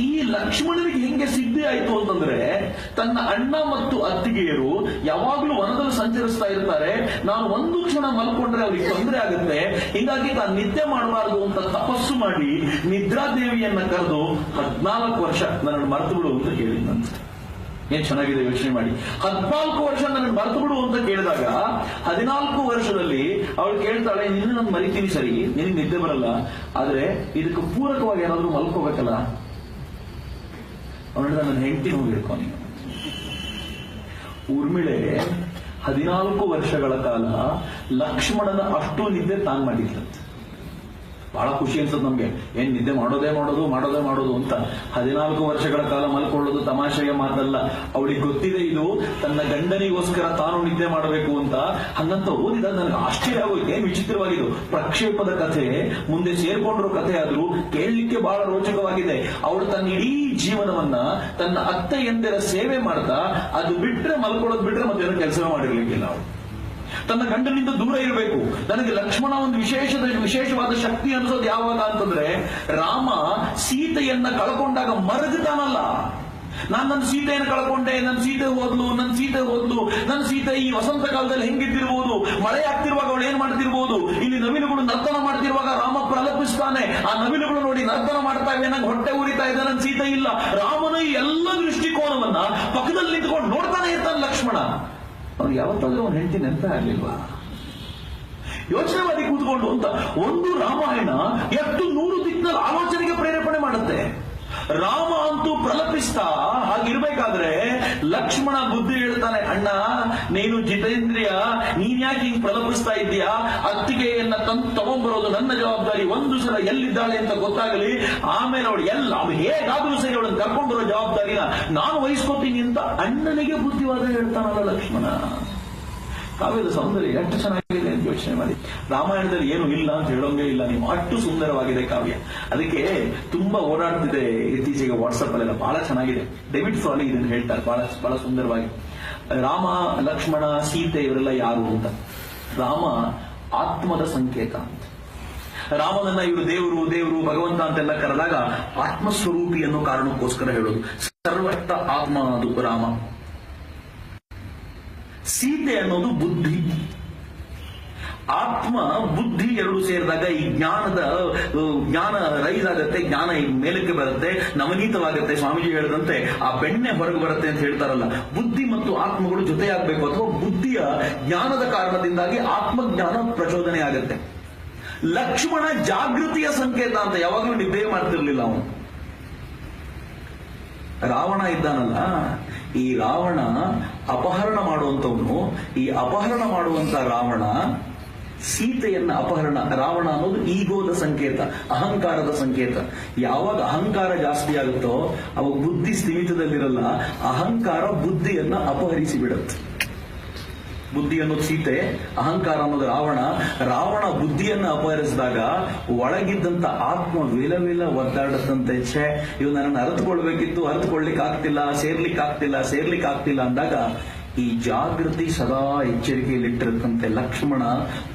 ಈ ಲಕ್ಷ್ಮಣನಿಗೆ ಹೆಂಗೆ ಸಿದ್ಧಿ ಆಯ್ತು ಅಂತಂದ್ರೆ, ತನ್ನ ಅಣ್ಣ ಮತ್ತು ಅತ್ತಿಗೆಯರು ಯಾವಾಗ್ಲೂ ವನದಲ್ಲಿ ಸಂಚರಿಸ್ತಾ ಇರ್ತಾರೆ, ನಾನು ಒಂದು ಕ್ಷಣ ಮಲ್ಕೊಂಡ್ರೆ ಅವ್ರಿಗೆ ತೊಂದರೆ ಆಗುತ್ತೆ, ಹೀಗಾಗಿ ತಾನು ನಿದ್ದೆ ಮಾಡಬಾರದು ಅಂತ ತಪಸ್ಸು ಮಾಡಿ ನಿದ್ರಾದೇವಿಯನ್ನ ಕರೆದು 14 ವರ್ಷ ನನ್ನನ್ನು ಮರೆತು ಬಿಡು ಅಂತ ಕೇಳಿದಂತೆ. ಏನ್ ಚೆನ್ನಾಗಿದೆ ಯೋಚನೆ ಮಾಡಿ. 14 ವರ್ಷ ನನ್ನ ಮರೆತು ಬಿಡು ಅಂತ ಕೇಳಿದಾಗ 14 ವರ್ಷದಲ್ಲಿ ಅವಳು ಕೇಳ್ತಾಳೆ, ನಿನ್ನ ನಾನು ಮರಿತೀನಿ ಸರಿ, ನಿನಗೆ ನಿದ್ದೆ ಬರಲ್ಲ, ಆದ್ರೆ ಇದಕ್ಕೆ ಪೂರಕವಾಗಿ ಏನಾದ್ರೂ ಮಲ್ಕೋಬೇಕಲ್ಲ. ಅವಳ ನನ್ನ ಹೆಂಡತಿ ಹೋಗಿರ್ಕೊ ನೀನು. ಊರ್ಮಿಳೆ 14 ವರ್ಷಗಳ ಕಾಲ ಲಕ್ಷ್ಮಣನ ಅಷ್ಟು ನಿದ್ದೆ ತಾನ್ ಮಾಡಿದ್ಲಂತೆ. ಬಹಳ ಖುಷಿ ಅನ್ಸದ್ ನಮ್ಗೆ, ಏನ್ ನಿದ್ದೆ ಮಾಡೋದೇ ಮಾಡೋದು ಅಂತ. 14 ವರ್ಷಗಳ ಕಾಲ ಮಲ್ಕೊಳ್ಳೋದು ತಮಾಷೆಯ ಮಾತಲ್ಲ. ಅವಳಿಗೆ ಗೊತ್ತಿದೆ ಇದು ತನ್ನ ಗಂಡನಿಗೋಸ್ಕರ ತಾನು ನಿದ್ದೆ ಮಾಡಬೇಕು ಅಂತ. ಹಂಗಂತ ಓದಿದಾಗ ನನಗೆ ಆಶ್ಚರ್ಯ ಆಗೋಯ್ತು, ಏನ್ ವಿಚಿತ್ರವಾಗಿದ್ದು. ಪ್ರಕ್ಷೇಪದ ಕಥೆ ಮುಂದೆ ಸೇರ್ಕೊಂಡಿರೋ ಕಥೆ ಆದ್ರೂ ಕೇಳಲಿಕ್ಕೆ ಬಹಳ ರೋಚಕವಾಗಿದೆ. ಅವಳು ತನ್ನ ಇಡೀ ಜೀವನವನ್ನ ತನ್ನ ಅತ್ತೆಯಂದಿರ ಸೇವೆ ಮಾಡ್ತಾ, ಅದು ಬಿಟ್ರೆ ಮಲ್ಕೊಳ್ಳೋದು ಬಿಟ್ರೆ ಮತ್ತೆ ಕೆಲಸ ಮಾಡಿರ್ಲಿಕ್ಕಿಲ್ಲ. ಅವಳು ತನ್ನ ಗಂಡನಿಂದ ದೂರ ಇರಬೇಕು. ನನಗೆ ಲಕ್ಷ್ಮಣ ಒಂದು ವಿಶೇಷವಾದ ಶಕ್ತಿ ಅನ್ಸೋದು ಯಾವಾಗ ಅಂತಂದ್ರೆ, ರಾಮ ಸೀತೆಯನ್ನ ಕಳ್ಕೊಂಡಾಗ ಮರಗುತ್ತಾನಲ್ಲ, ನನ್ನ ಸೀತೆಯನ್ನು ಕಳ್ಕೊಂಡೆ, ನನ್ನ ಸೀತೆ ಹೋದ್ಲು, ನನ್ನ ಸೀತೆ ಈ ವಸಂತ ಕಾಲದಲ್ಲಿ ಹೆಂಗಿದ್ದಿರ್ಬೋದು, ಮಳೆ ಆಗ್ತಿರುವಾಗ ಅವಳು ಏನ್ ಮಾಡ್ತಿರ್ಬೋದು, ಇಲ್ಲಿ ನವಿಲುಗಳು ನರ್ತನ ಮಾಡ್ತಿರುವಾಗ ರಾಮ ಪ್ರಲಪಿಸ್ತಾನೆ, ಆ ನವಿಲುಗಳು ನೋಡಿ ನರ್ತನ ಮಾಡ್ತಾ ಇವೆ, ನಂಗೆ ಹೊಟ್ಟೆ ಉರಿತಾ ಇದೆ, ನನ್ನ ಸೀತೆ ಇಲ್ಲ. ರಾಮನ ಈ ಎಲ್ಲ ದೃಷ್ಟಿಕೋನವನ್ನ ಪಕ್ಕದಲ್ಲಿ ನಿಂತ್ಕೊಂಡು ನೋಡ್ತಾನೆ ಇರ್ತಾನೆ ಲಕ್ಷ್ಮಣ. ಅವ್ರು ಯಾವತ್ತಾದ್ರೂ ಅವನ ಹೆಂಡತಿ ನೆನಪ ಆಗ್ಲಿಲ್ವಾ? ಯೋಚನೆ ಮಾಡಿ ಕೂತ್ಕೊಂಡು ಅಂತ. ಒಂದು ರಾಮಾಯಣ ಎಷ್ಟು 100 ದಿಕ್ಕಿನಲ್ಲಿ ಆಲೋಚನೆಗೆ ಪ್ರೇರೇಪಣೆ ಮಾಡುತ್ತೆ. ರಾಮ ಅಂತೂ ಪ್ರಲಪಿಸ್ತಾ ಹಾಗಿರ್ಬೇಕಾದ್ರೆ ಲಕ್ಷ್ಮಣ ಬುದ್ಧಿ ಹೇಳ್ತಾನೆ, ಅಣ್ಣ ನೀನು ಜಿತೇಂದ್ರಿಯ, ನೀನ್ ಯಾಕೆ ಹಿಂಗ್ ಪ್ರಲಪಿಸ್ತಾ ಇದ್ದೀಯಾ? ಅತ್ತಿಗೆಯನ್ನ ತಗೊಂಡ್ಬರೋದು ನನ್ನ ಜವಾಬ್ದಾರಿ, ಒಂದು ಸಲ ಎಲ್ಲಿದ್ದಾಳೆ ಅಂತ ಗೊತ್ತಾಗಲಿ, ಆಮೇಲೆ ಅವಳು ಹೇಗಾದ್ರೂ ಸರಿ ಅವಳನ್ನು ಕರ್ಕೊಂಡು ಬರೋ ಜವಾಬ್ದಾರಿನ ನಾನು ವಹಿಸ್ಕೊತೀನಿ ಅಂತ ಅಣ್ಣನಿಗೆ ಬುದ್ಧಿವಾದ ಹೇಳ್ತಾನಲ್ಲ ಲಕ್ಷ್ಮಣ. ಕಾವ್ಯದ ಸೌಂದರ್ಯ ಎಷ್ಟು ಚೆನ್ನಾಗಿದೆ ಅಂತ ಯೋಚನೆ ಮಾಡಿ. ರಾಮಾಯಣದಲ್ಲಿ ಏನು ಇಲ್ಲ ಅಂತ ಹೇಳೋಂಗೇ ಇಲ್ಲ ನೀವು, ಅಷ್ಟು ಸುಂದರವಾಗಿದೆ ಕಾವ್ಯ. ಅದಕ್ಕೆ ತುಂಬಾ ಓಡಾಡ್ತಿದೆ ಇತ್ತೀಚೆಗೆ ವಾಟ್ಸಪ್ ಅಲ್ಲೆಲ್ಲ, ಬಹಳ ಚೆನ್ನಾಗಿದೆ. ಡೇವಿಡ್ ಫ್ರಾಲಿ ಇದನ್ನು ಹೇಳ್ತಾರೆ ಬಹಳ ಸುಂದರವಾಗಿ. ರಾಮ, ಲಕ್ಷ್ಮಣ, ಸೀತೆ ಇವರೆಲ್ಲ ಯಾರು ಅಂತ. ರಾಮ ಆತ್ಮದ ಸಂಕೇತ ಅಂತ. ರಾಮನನ್ನ ಇವರು ದೇವರು ಭಗವಂತ ಅಂತೆಲ್ಲ ಕರೆದಾಗ ಆತ್ಮಸ್ವರೂಪಿ ಅನ್ನೋ ಕಾರಣಕ್ಕೋಸ್ಕರ ಹೇಳೋದು. ಸರ್ವತ್ತ ಆತ್ಮ ಅದು ರಾಮ. ಸೀತೆ ಅನ್ನೋದು ಬುದ್ಧಿ. ಆತ್ಮ ಬುದ್ಧಿ ಎರಡು ಸೇರಿದಾಗ ಈ ಜ್ಞಾನ ರೈಸ್ ಆಗುತ್ತೆ, ಜ್ಞಾನ ಮೇಲಕ್ಕೆ ಬರುತ್ತೆ, ನವನೀತವಾಗುತ್ತೆ. ಸ್ವಾಮೀಜಿ ಹೇಳಿದಂತೆ ಆ ಬೆಣ್ಣೆ ಹೊರಗೆ ಬರುತ್ತೆ ಅಂತ ಹೇಳ್ತಾರಲ್ಲ, ಬುದ್ಧಿ ಮತ್ತು ಆತ್ಮಗಳು ಜೊತೆಯಾಗಬೇಕು, ಅಥವಾ ಬುದ್ಧಿಯ ಜ್ಞಾನದ ಕಾರಣದಿಂದಾಗಿ ಆತ್ಮಜ್ಞಾನ ಪ್ರಚೋದನೆ ಆಗುತ್ತೆ. ಲಕ್ಷ್ಮಣ ಜಾಗೃತಿಯ ಸಂಕೇತ ಅಂತ, ಯಾವಾಗಲೂ ನಿದ್ದೆ ಮಾಡ್ತಿರ್ಲಿಲ್ಲ ಅವನು. ರಾವಣ ಇದ್ದಾನಲ್ಲ, ಈ ರಾವಣ ಅಪಹರಣ ಮಾಡುವಂತವನು. ಈ ಅಪಹರಣ ಮಾಡುವಂತ ರಾವಣ ಸೀತೆಯನ್ನ ರಾವಣ ಅನ್ನೋದು ಈಗೋದ ಸಂಕೇತ, ಅಹಂಕಾರದ ಸಂಕೇತ. ಯಾವಾಗ ಅಹಂಕಾರ ಜಾಸ್ತಿ ಆಗುತ್ತೋ ಅವಾಗ ಬುದ್ಧಿ ಸ್ಥಿಮಿತದಲ್ಲಿರಲ್ಲ, ಅಹಂಕಾರ ಬುದ್ಧಿಯನ್ನ ಅಪಹರಿಸಿ ಬಿಡುತ್ತೆ. ಬುದ್ಧಿ ಅನ್ನೋದು ಸೀತೆ, ಅಹಂಕಾರ ಅನ್ನೋದು ರಾವಣ ಬುದ್ಧಿಯನ್ನ ಅಪಹರಿಸಿದಾಗ ಒಳಗಿದ್ದಂತ ಆತ್ಮ ವಿಲ ಒದ್ದಾಡದಂತೆ, ಇವ್ ನನ್ನನ್ನು ಅರಿತುಕೊಳ್ಬೇಕಿತ್ತು, ಅರಿತುಕೊಳ್ಳಿಕ್ ಆಗ್ತಿಲ್ಲ, ಸೇರ್ಲಿಕ್ಕೆ ಆಗ್ತಿಲ್ಲ ಅಂದಾಗ ಈ ಜಾಗೃತಿ ಸದಾ ಎಚ್ಚರಿಕೆಯಲ್ಲಿಟ್ಟಿರುತ್ತಂತೆ. ಲಕ್ಷ್ಮಣ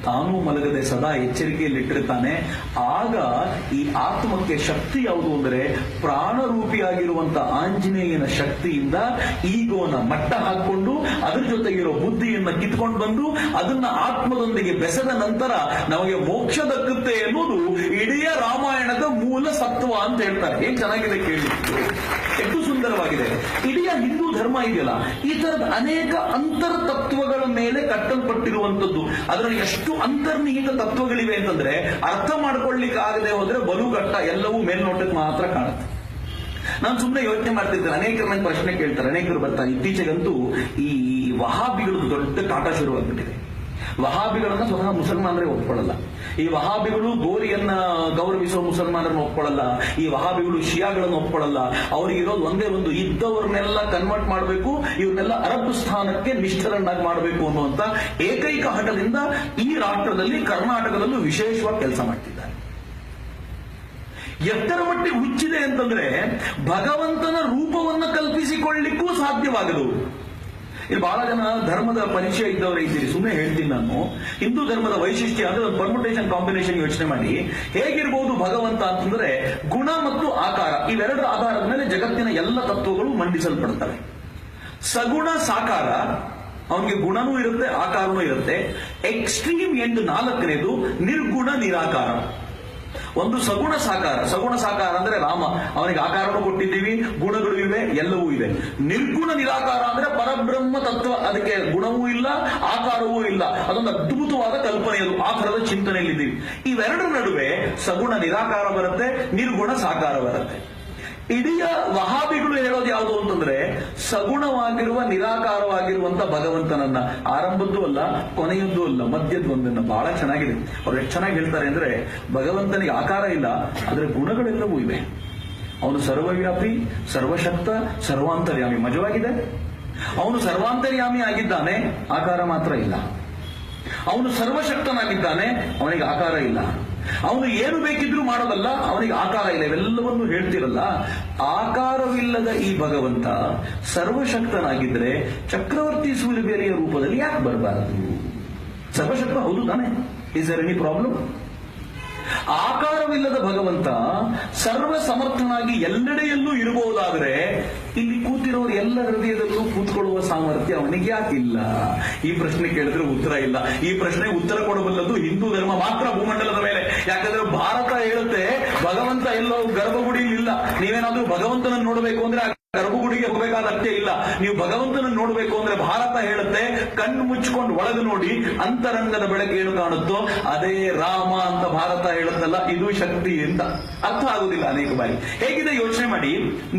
ತಾನೂ ಮಲಗದೆ ಸದಾ ಎಚ್ಚರಿಕೆಯಲ್ಲಿಟ್ಟಿರ್ತಾನೆ. ಆಗ ಈ ಆತ್ಮಕ್ಕೆ ಶಕ್ತಿ ಯಾವುದು ಅಂದರೆ, ಪ್ರಾಣರೂಪಿಯಾಗಿರುವಂತ ಆಂಜನೇಯನ ಶಕ್ತಿಯಿಂದ ಈಗೋನ ಮಟ್ಟ ಹಾಕೊಂಡು ಅದ್ರ ಜೊತೆಗಿರೋ ಬುದ್ಧಿಯನ್ನ ಕಿತ್ಕೊಂಡು ಬಂದು ಅದನ್ನ ಆತ್ಮದೊಂದಿಗೆ ಬೆಸೆದ ನಂತರ ನಮಗೆ ಮೋಕ್ಷ ದಕ್ಕುತ್ತೆ ಎನ್ನುವುದು ಇಡೀ ರಾಮಾಯಣದ ಮೂಲ ಸತ್ವ ಅಂತ ಹೇಳ್ತಾರೆ. ಏನ್ ಚೆನ್ನಾಗಿದೆ ಕೇಳಿ, ಎಷ್ಟು ಸುಂದರವಾಗಿದೆ. ಇಡೀ ಹಿಂದೂ ಧರ್ಮ ಇದೆಯಲ್ಲ, ಈ ತರದ ಅನೇಕ ಅಂತರ್ ತತ್ವಗಳ ಮೇಲೆ ಕಟ್ಟಲ್ಪಟ್ಟಿರುವಂತದ್ದು. ಅದರಲ್ಲಿ ಎಷ್ಟು ಅಂತರ್ನಿಹಿತ ತತ್ವಗಳಿವೆ ಅಂತಂದ್ರೆ ಅರ್ಥ ಮಾಡ್ಕೊಳ್ಳಿಕ್ಕೆ ಆಗದೆ ಹೋದ್ರೆ ಬಲು ಕಟ್ಟ, ಎಲ್ಲವೂ ಮೇಲ್ನೋಟಕ್ಕೆ ಮಾತ್ರ ಕಾಣುತ್ತೆ. ನಾನು ಸುಮ್ಮನೆ ಯೋಚನೆ ಮಾಡ್ತಿರ್ತೇನೆ, ಅನೇಕರು ನಂಗೆ ಪ್ರಶ್ನೆ ಕೇಳ್ತಾರೆ, ಅನೇಕರು ಬರ್ತಾರೆ. ಇತ್ತೀಚೆಗಂತೂ ಈ ವಹಾಬಿಗಳು ದೊಡ್ಡ ಕಾಟ ಶುರುವಾಗ್ಬಿಟ್ಟಿದೆ. ವಹಾಬಿಗಳನ್ನ ಸ್ವತಃ ಮುಸಲ್ಮಾನರೇ ಒಪ್ಕೊಳ್ಳಲ್ಲ. ಈ ವಹಾಬಿಗಳು ಗೋರಿಯನ್ನ ಗೌರವಿಸುವ ಮುಸಲ್ಮಾನರನ್ನು ಒಪ್ಕೊಳ್ಳಲ್ಲ. ಈ ವಹಾಬಿಗಳು ಶಿಯಾಗಳನ್ನು ಒಪ್ಕೊಳ್ಳಲ್ಲ. ಅವರಿಗಿರೋದು ಒಂದೇ ಒಂದು, ಇದ್ದವ್ರನ್ನೆಲ್ಲ ಕನ್ವರ್ಟ್ ಮಾಡಬೇಕು, ಇವ್ರನ್ನೆಲ್ಲ ಅರಬ್ ಸ್ಥಾನಕ್ಕೆ ನಿಷ್ಠರನ್ನಾಗಿ ಮಾಡಬೇಕು ಅನ್ನುವಂತ ಏಕೈಕ ಹಠದಿಂದ ಈ ರಾಷ್ಟ್ರದಲ್ಲಿ, ಕರ್ನಾಟಕದಲ್ಲೂ ವಿಶೇಷವಾಗಿ ಕೆಲಸ ಮಾಡ್ತಿದ್ದಾರೆ. ಎಷ್ಟರ ಮಟ್ಟಿಗೆ ಹುಚ್ಚಿದೆ ಅಂತಂದ್ರೆ ಭಗವಂತನ ರೂಪವನ್ನು ಕಲ್ಪಿಸಿಕೊಳ್ಳಿಕ್ಕೂ ಸಾಧ್ಯವಾಗದು. ಇಲ್ಲಿ ಬಹಳ ಜನ ಧರ್ಮದ ಪರಿಚಯ ಇದ್ದವರೇ ಇದ್ದೀರಿ. ಸುಮ್ಮನೆ ಹೇಳ್ತೀನಿ ನಾನು, ಹಿಂದೂ ಧರ್ಮದ ವೈಶಿಷ್ಟ್ಯ ಅಂದ್ರೆ ಒಂದು ಪರ್ಮುಟೇಷನ್ ಕಾಂಬಿನೇಷನ್ ಯೋಚನೆ ಮಾಡಿ. ಹೇಗಿರ್ಬೋದು ಭಗವಂತ ಅಂತಂದ್ರೆ ಗುಣ ಮತ್ತು ಆಕಾರ, ಇವೆರಡರ ಆಧಾರದ ಮೇಲೆ ಜಗತ್ತಿನ ಎಲ್ಲ ತತ್ವಗಳು ಮಂಡಿಸಲ್ಪಡುತ್ತವೆ. ಸಗುಣ ಸಾಕಾರ, ಅವನಿಗೆ ಗುಣನೂ ಇರುತ್ತೆ ಆಕಾರನೂ ಇರುತ್ತೆ. ಎಕ್ಸ್ಟ್ರೀಮ್ ಎಂಡ್ ನಾಲ್ಕನೇದು ನಿರ್ಗುಣ ನಿರಾಕಾರ. ಒಂದು ಸಗುಣ ಸಾಕಾರ. ಸಗುಣ ಸಾಕಾರ ಅಂದ್ರೆ ರಾಮ, ಅವನಿಗೆ ಆಕಾರನೂ ಕೊಟ್ಟಿದ್ದೀವಿ, ಗುಣಗಳು ಇವೆ, ಎಲ್ಲವೂ ಇದೆ. ನಿರ್ಗುಣ ನಿರಾಕಾರ ಅಂದ್ರೆ ಪರಬ್ರಹ್ಮ ತತ್ವ, ಅದಕ್ಕೆ ಗುಣವೂ ಇಲ್ಲ ಆಕಾರವೂ ಇಲ್ಲ. ಅದೊಂದು ಅದ್ಭುತವಾದ ಕಲ್ಪನೆ, ಅದು ಆ ಥರದ ಚಿಂತನೆಯಲ್ಲಿದ್ದೀವಿ. ಇವೆರಡರ ನಡುವೆ ಸಗುಣ ನಿರಾಕಾರ ಬರುತ್ತೆ, ನಿರ್ಗುಣ ಸಾಕಾರ ಬರುತ್ತೆ. ಇಡೀ ವಹಾಬಿಗಳು ಹೇಳೋದು ಯಾವುದು ಅಂತಂದ್ರೆ ಸಗುಣವಾಗಿರುವ ನಿರಾಕಾರವಾಗಿರುವಂತ ಭಗವಂತನನ್ನ, ಆರಂಭದ್ದು ಅಲ್ಲ ಕೊನೆಯದ್ದು ಅಲ್ಲ, ಮಧ್ಯದ್ದು ಒಂದನ್ನ. ಬಹಳ ಚೆನ್ನಾಗಿದೆ. ಅವ್ರು ಎಷ್ಟು ಚೆನ್ನಾಗಿ ಹೇಳ್ತಾರೆ ಅಂದ್ರೆ ಭಗವಂತನಿಗೆ ಆಕಾರ ಇಲ್ಲ, ಆದ್ರೆ ಗುಣಗಳೆಲ್ಲವೂ ಇವೆ. ಅವನು ಸರ್ವವ್ಯಾಪಿ, ಸರ್ವಶಕ್ತ, ಸರ್ವಾಂತರ್ಯಾಮಿ. ಮಜವಾಗಿದೆ. ಅವನು ಸರ್ವಾಂತರ್ಯಾಮಿ ಆಗಿದ್ದಾನೆ, ಆಕಾರ ಮಾತ್ರ ಇಲ್ಲ. ಅವನು ಸರ್ವಶಕ್ತನಾಗಿದ್ದಾನೆ, ಅವನಿಗೆ ಆಕಾರ ಇಲ್ಲ. ಅವನು ಏನು ಬೇಕಿದ್ರೂ ಮಾಡೋದಲ್ಲ, ಅವನಿಗೆ ಆಕಾರ ಇಲ್ಲ. ಇವೆಲ್ಲವನ್ನು ಹೇಳ್ತಿರಲ್ಲ. ಆಕಾರವಿಲ್ಲದ ಈ ಭಗವಂತ ಸರ್ವಶಕ್ತನಾಗಿದ್ರೆ ಚಕ್ರವರ್ತಿ ಸೂಲಿಬೇಲಿಯ ರೂಪದಲ್ಲಿ ಯಾಕೆ ಬರಬಾರದು? ಸರ್ವಶಕ್ತ ಹೌದು ತಾನೆ? Is there any problem? ಆಕಾರವಿಲ್ಲದ ಭಗವಂತ ಸರ್ವ ಸಮರ್ಥನಾಗಿ ಎಲ್ಲೆಡೆಯಲ್ಲೂ ಇರಬಹುದಾದ್ರೆ ಇಲ್ಲಿ ಕೂತಿರೋರು ಎಲ್ಲ ಹೃದಯದಲ್ಲೂ ಕೂತ್ಕೊಳ್ಳುವ ಸಾಮರ್ಥ್ಯ ಅವನಿಗೆ ಯಾಕಿಲ್ಲ? ಈ ಪ್ರಶ್ನೆ ಕೇಳಿದ್ರೆ ಉತ್ತರ ಇಲ್ಲ. ಈ ಪ್ರಶ್ನೆ ಉತ್ತರ ಕೊಡಬಲ್ಲದು ಹಿಂದೂ ಧರ್ಮ ಮಾತ್ರ ಭೂಮಂಡಲದ ಮೇಲೆ. ಯಾಕಂದ್ರೆ ಭಾರತ ಹೇಳುತ್ತೆ ಭಗವಂತ ಎಲ್ಲೋ ಗರ್ಭಗುಡಿಯಲ್ಲಿ ಇಲ್ಲ. ನೀವೇನಾದ್ರೂ ಭಗವಂತನನ್ನು ನೋಡಬೇಕು ಅಂದ್ರೆ ಗರ್ಭಗುಡಿಗೆ ಹೋಗಬೇಕಾದ ಅಗತ್ಯ ಇಲ್ಲ. ನೀವು ಭಗವಂತನನ್ನು ನೋಡಬೇಕು ಅಂದ್ರೆ ಭಾರತ ಹೇಳುತ್ತೆ ಕಣ್ಣು ಮುಚ್ಚಿಕೊಂಡು ಒಳಗೆ ನೋಡಿ, ಅಂತರಂಗದ ಬೆಳಕು ಏನು ಕಾಣುತ್ತೋ ಅದೇ ರಾಮ ಅಂತ ಭಾರತ ಹೇಳುತ್ತಲ್ಲ. ಇದು ಶಕ್ತಿ ಅಂತ ಅರ್ಥ ಆಗುದಿಲ್ಲ ಅನೇಕ ಬಾರಿ. ಹೇಗಿದೆ ಯೋಚನೆ ಮಾಡಿ.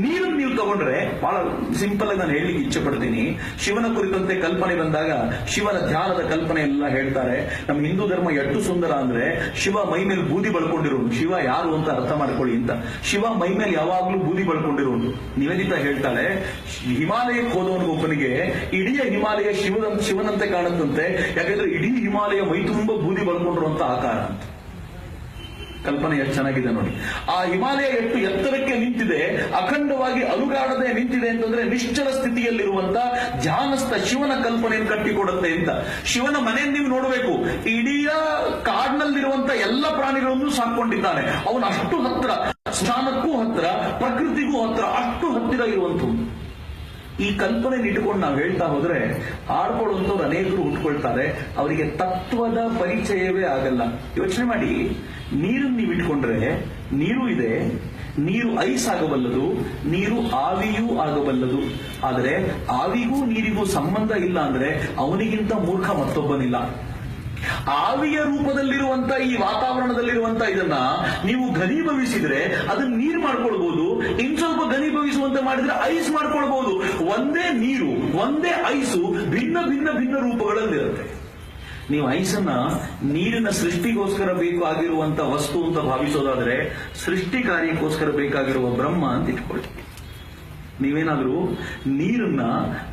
ನೀರನ್ನು ನೀವು ತಗೊಂಡ್ರೆ ಬಹಳ ಸಿಂಪಲ್ ಆಗಿ ನಾನು ಹೇಳಲಿಕ್ಕೆ ಇಚ್ಛೆ ಪಡ್ತೀನಿ. ಶಿವನ ಕುರಿತಂತೆ ಕಲ್ಪನೆ ಬಂದಾಗ ಶಿವನ ಧ್ಯಾನದ ಕಲ್ಪನೆ ಎಲ್ಲ ಹೇಳ್ತಾರೆ. ನಮ್ಮ ಹಿಂದೂ ಧರ್ಮ ಎಷ್ಟು ಸುಂದರ ಅಂದ್ರೆ ಶಿವ ಮೈ ಮೇಲೆ ಬೂದಿ ಬಳ್ಕೊಂಡಿರೋನು. ಶಿವ ಯಾರು ಅಂತ ಅರ್ಥ ಮಾಡ್ಕೊಳ್ಳಿ ಅಂತ. ಶಿವ ಮೈ ಮೇಲೆ ಯಾವಾಗ್ಲೂ ಬೂದಿ ಬಳ್ಕೊಂಡಿರೋನು. ನಿವೇದಿತ ಹೇಳ್ತಾಳೆ, ಹಿಮಾಲಯಕ್ಕೆ ಹೋದವನಿಗೊಬ್ಬನಿಗೆ ಇಡೀ ಹಿಮಾಲಯ ಶಿವನಂತೆ ಕಾಣುತ್ತಂತೆ. ಯಾಕಂದ್ರೆ ಇಡೀ ಹಿಮಾಲಯ ಮೈ ತುಂಬ ಬೂದಿ ಬಳ್ಕೊಂಡಿರುವಂತ ಆಕಾರ ಅಂತ. ಕಲ್ಪನೆ ಎಷ್ಟು ಚೆನ್ನಾಗಿದೆ ನೋಡಿ. ಆ ಹಿಮಾಲಯ ಎಷ್ಟು ಎತ್ತರಕ್ಕೆ ನಿಂತಿದೆ, ಅಖಂಡವಾಗಿ ಅಲುಗಾಡದೆ ನಿಂತಿದೆ ಅಂತಂದ್ರೆ ನಿಶ್ಚಲ ಸ್ಥಿತಿಯಲ್ಲಿರುವಂತ ಧ್ಯಾನಸ್ಥ ಶಿವನ ಕಲ್ಪನೆಯನ್ನು ಕಟ್ಟಿಕೊಡುತ್ತೆ ಅಂತ. ಶಿವನ ಮನೆಯನ್ನು ನೀವು ನೋಡಬೇಕು. ಇಡೀ ಕಾಡಿನಲ್ಲಿರುವಂತ ಎಲ್ಲ ಪ್ರಾಣಿಗಳನ್ನು ಸಾಕೊಂಡಿದ್ದಾನೆ. ಅವನು ಅಷ್ಟು ಹತ್ರ, ಸ್ನಾನಕ್ಕೂ ಹತ್ರ, ಪ್ರಕೃತಿಗೂ ಹತ್ರ, ಅಷ್ಟು ಹತ್ತಿರ ಇರುವಂಥದ್ದು. ಈ ಕಲ್ಪನೆ ಇಟ್ಕೊಂಡು ನಾವು ಹೇಳ್ತಾ ಹೋದ್ರೆ ಆಡ್ಕೊಳ್ಳುವಂಥವ್ರು ಅನೇಕರು ಹುಟ್ಕೊಳ್ತಾರೆ. ಅವರಿಗೆ ತತ್ವದ ಪರಿಚಯವೇ ಆಗಲ್ಲ. ಯೋಚನೆ ಮಾಡಿ, ನೀರನ್ನು ನೀವು ಇಟ್ಕೊಂಡ್ರೆ ನೀರು ಇದೆ, ನೀರು ಐಸ್ ಆಗಬಲ್ಲದು, ನೀರು ಆವಿಯೂ ಆಗಬಲ್ಲದು. ಆದರೆ ಆವಿಗೂ ನೀರಿಗೂ ಸಂಬಂಧ ಇಲ್ಲ ಅಂದ್ರೆ ಅವನಿಗಿಂತ ಮೂರ್ಖ ಮತ್ತೊಬ್ಬನಿಲ್ಲ. ಆವಿಯ ರೂಪದಲ್ಲಿರುವಂತ ಈ ವಾತಾವರಣದಲ್ಲಿರುವಂತ ಇದನ್ನ ನೀವು ಘನೀಭವಿಸಿದ್ರೆ ಅದನ್ನ ನೀರು ಮಾಡ್ಕೊಳ್ಬಹುದು. ಇನ್ ಸ್ವಲ್ಪ ಘನೀಭವಿಸುವಂತೆ ಮಾಡಿದ್ರೆ ಐಸ್ ಮಾಡ್ಕೊಳ್ಬಹುದು. ಒಂದೇ ನೀರು, ಒಂದೇ ಐಸು ಭಿನ್ನ ಭಿನ್ನ ಭಿನ್ನ ರೂಪಗಳಲ್ಲಿರುತ್ತೆ. ನೀವು ಐಸನ್ನ ನೀರಿನ ಸೃಷ್ಟಿಗೋಸ್ಕರ ಬೇಕಾಗಿರುವಂತ ವಸ್ತು ಅಂತ ಭಾವಿಸೋದಾದ್ರೆ ಸೃಷ್ಟಿ ಕಾರ್ಯಕ್ಕೋಸ್ಕರ ಬೇಕಾಗಿರುವ ಬ್ರಹ್ಮ ಅಂತ ಇಟ್ಕೊಳ್ಳಿ. ನೀವೇನಾದ್ರೂ ನೀರನ್ನ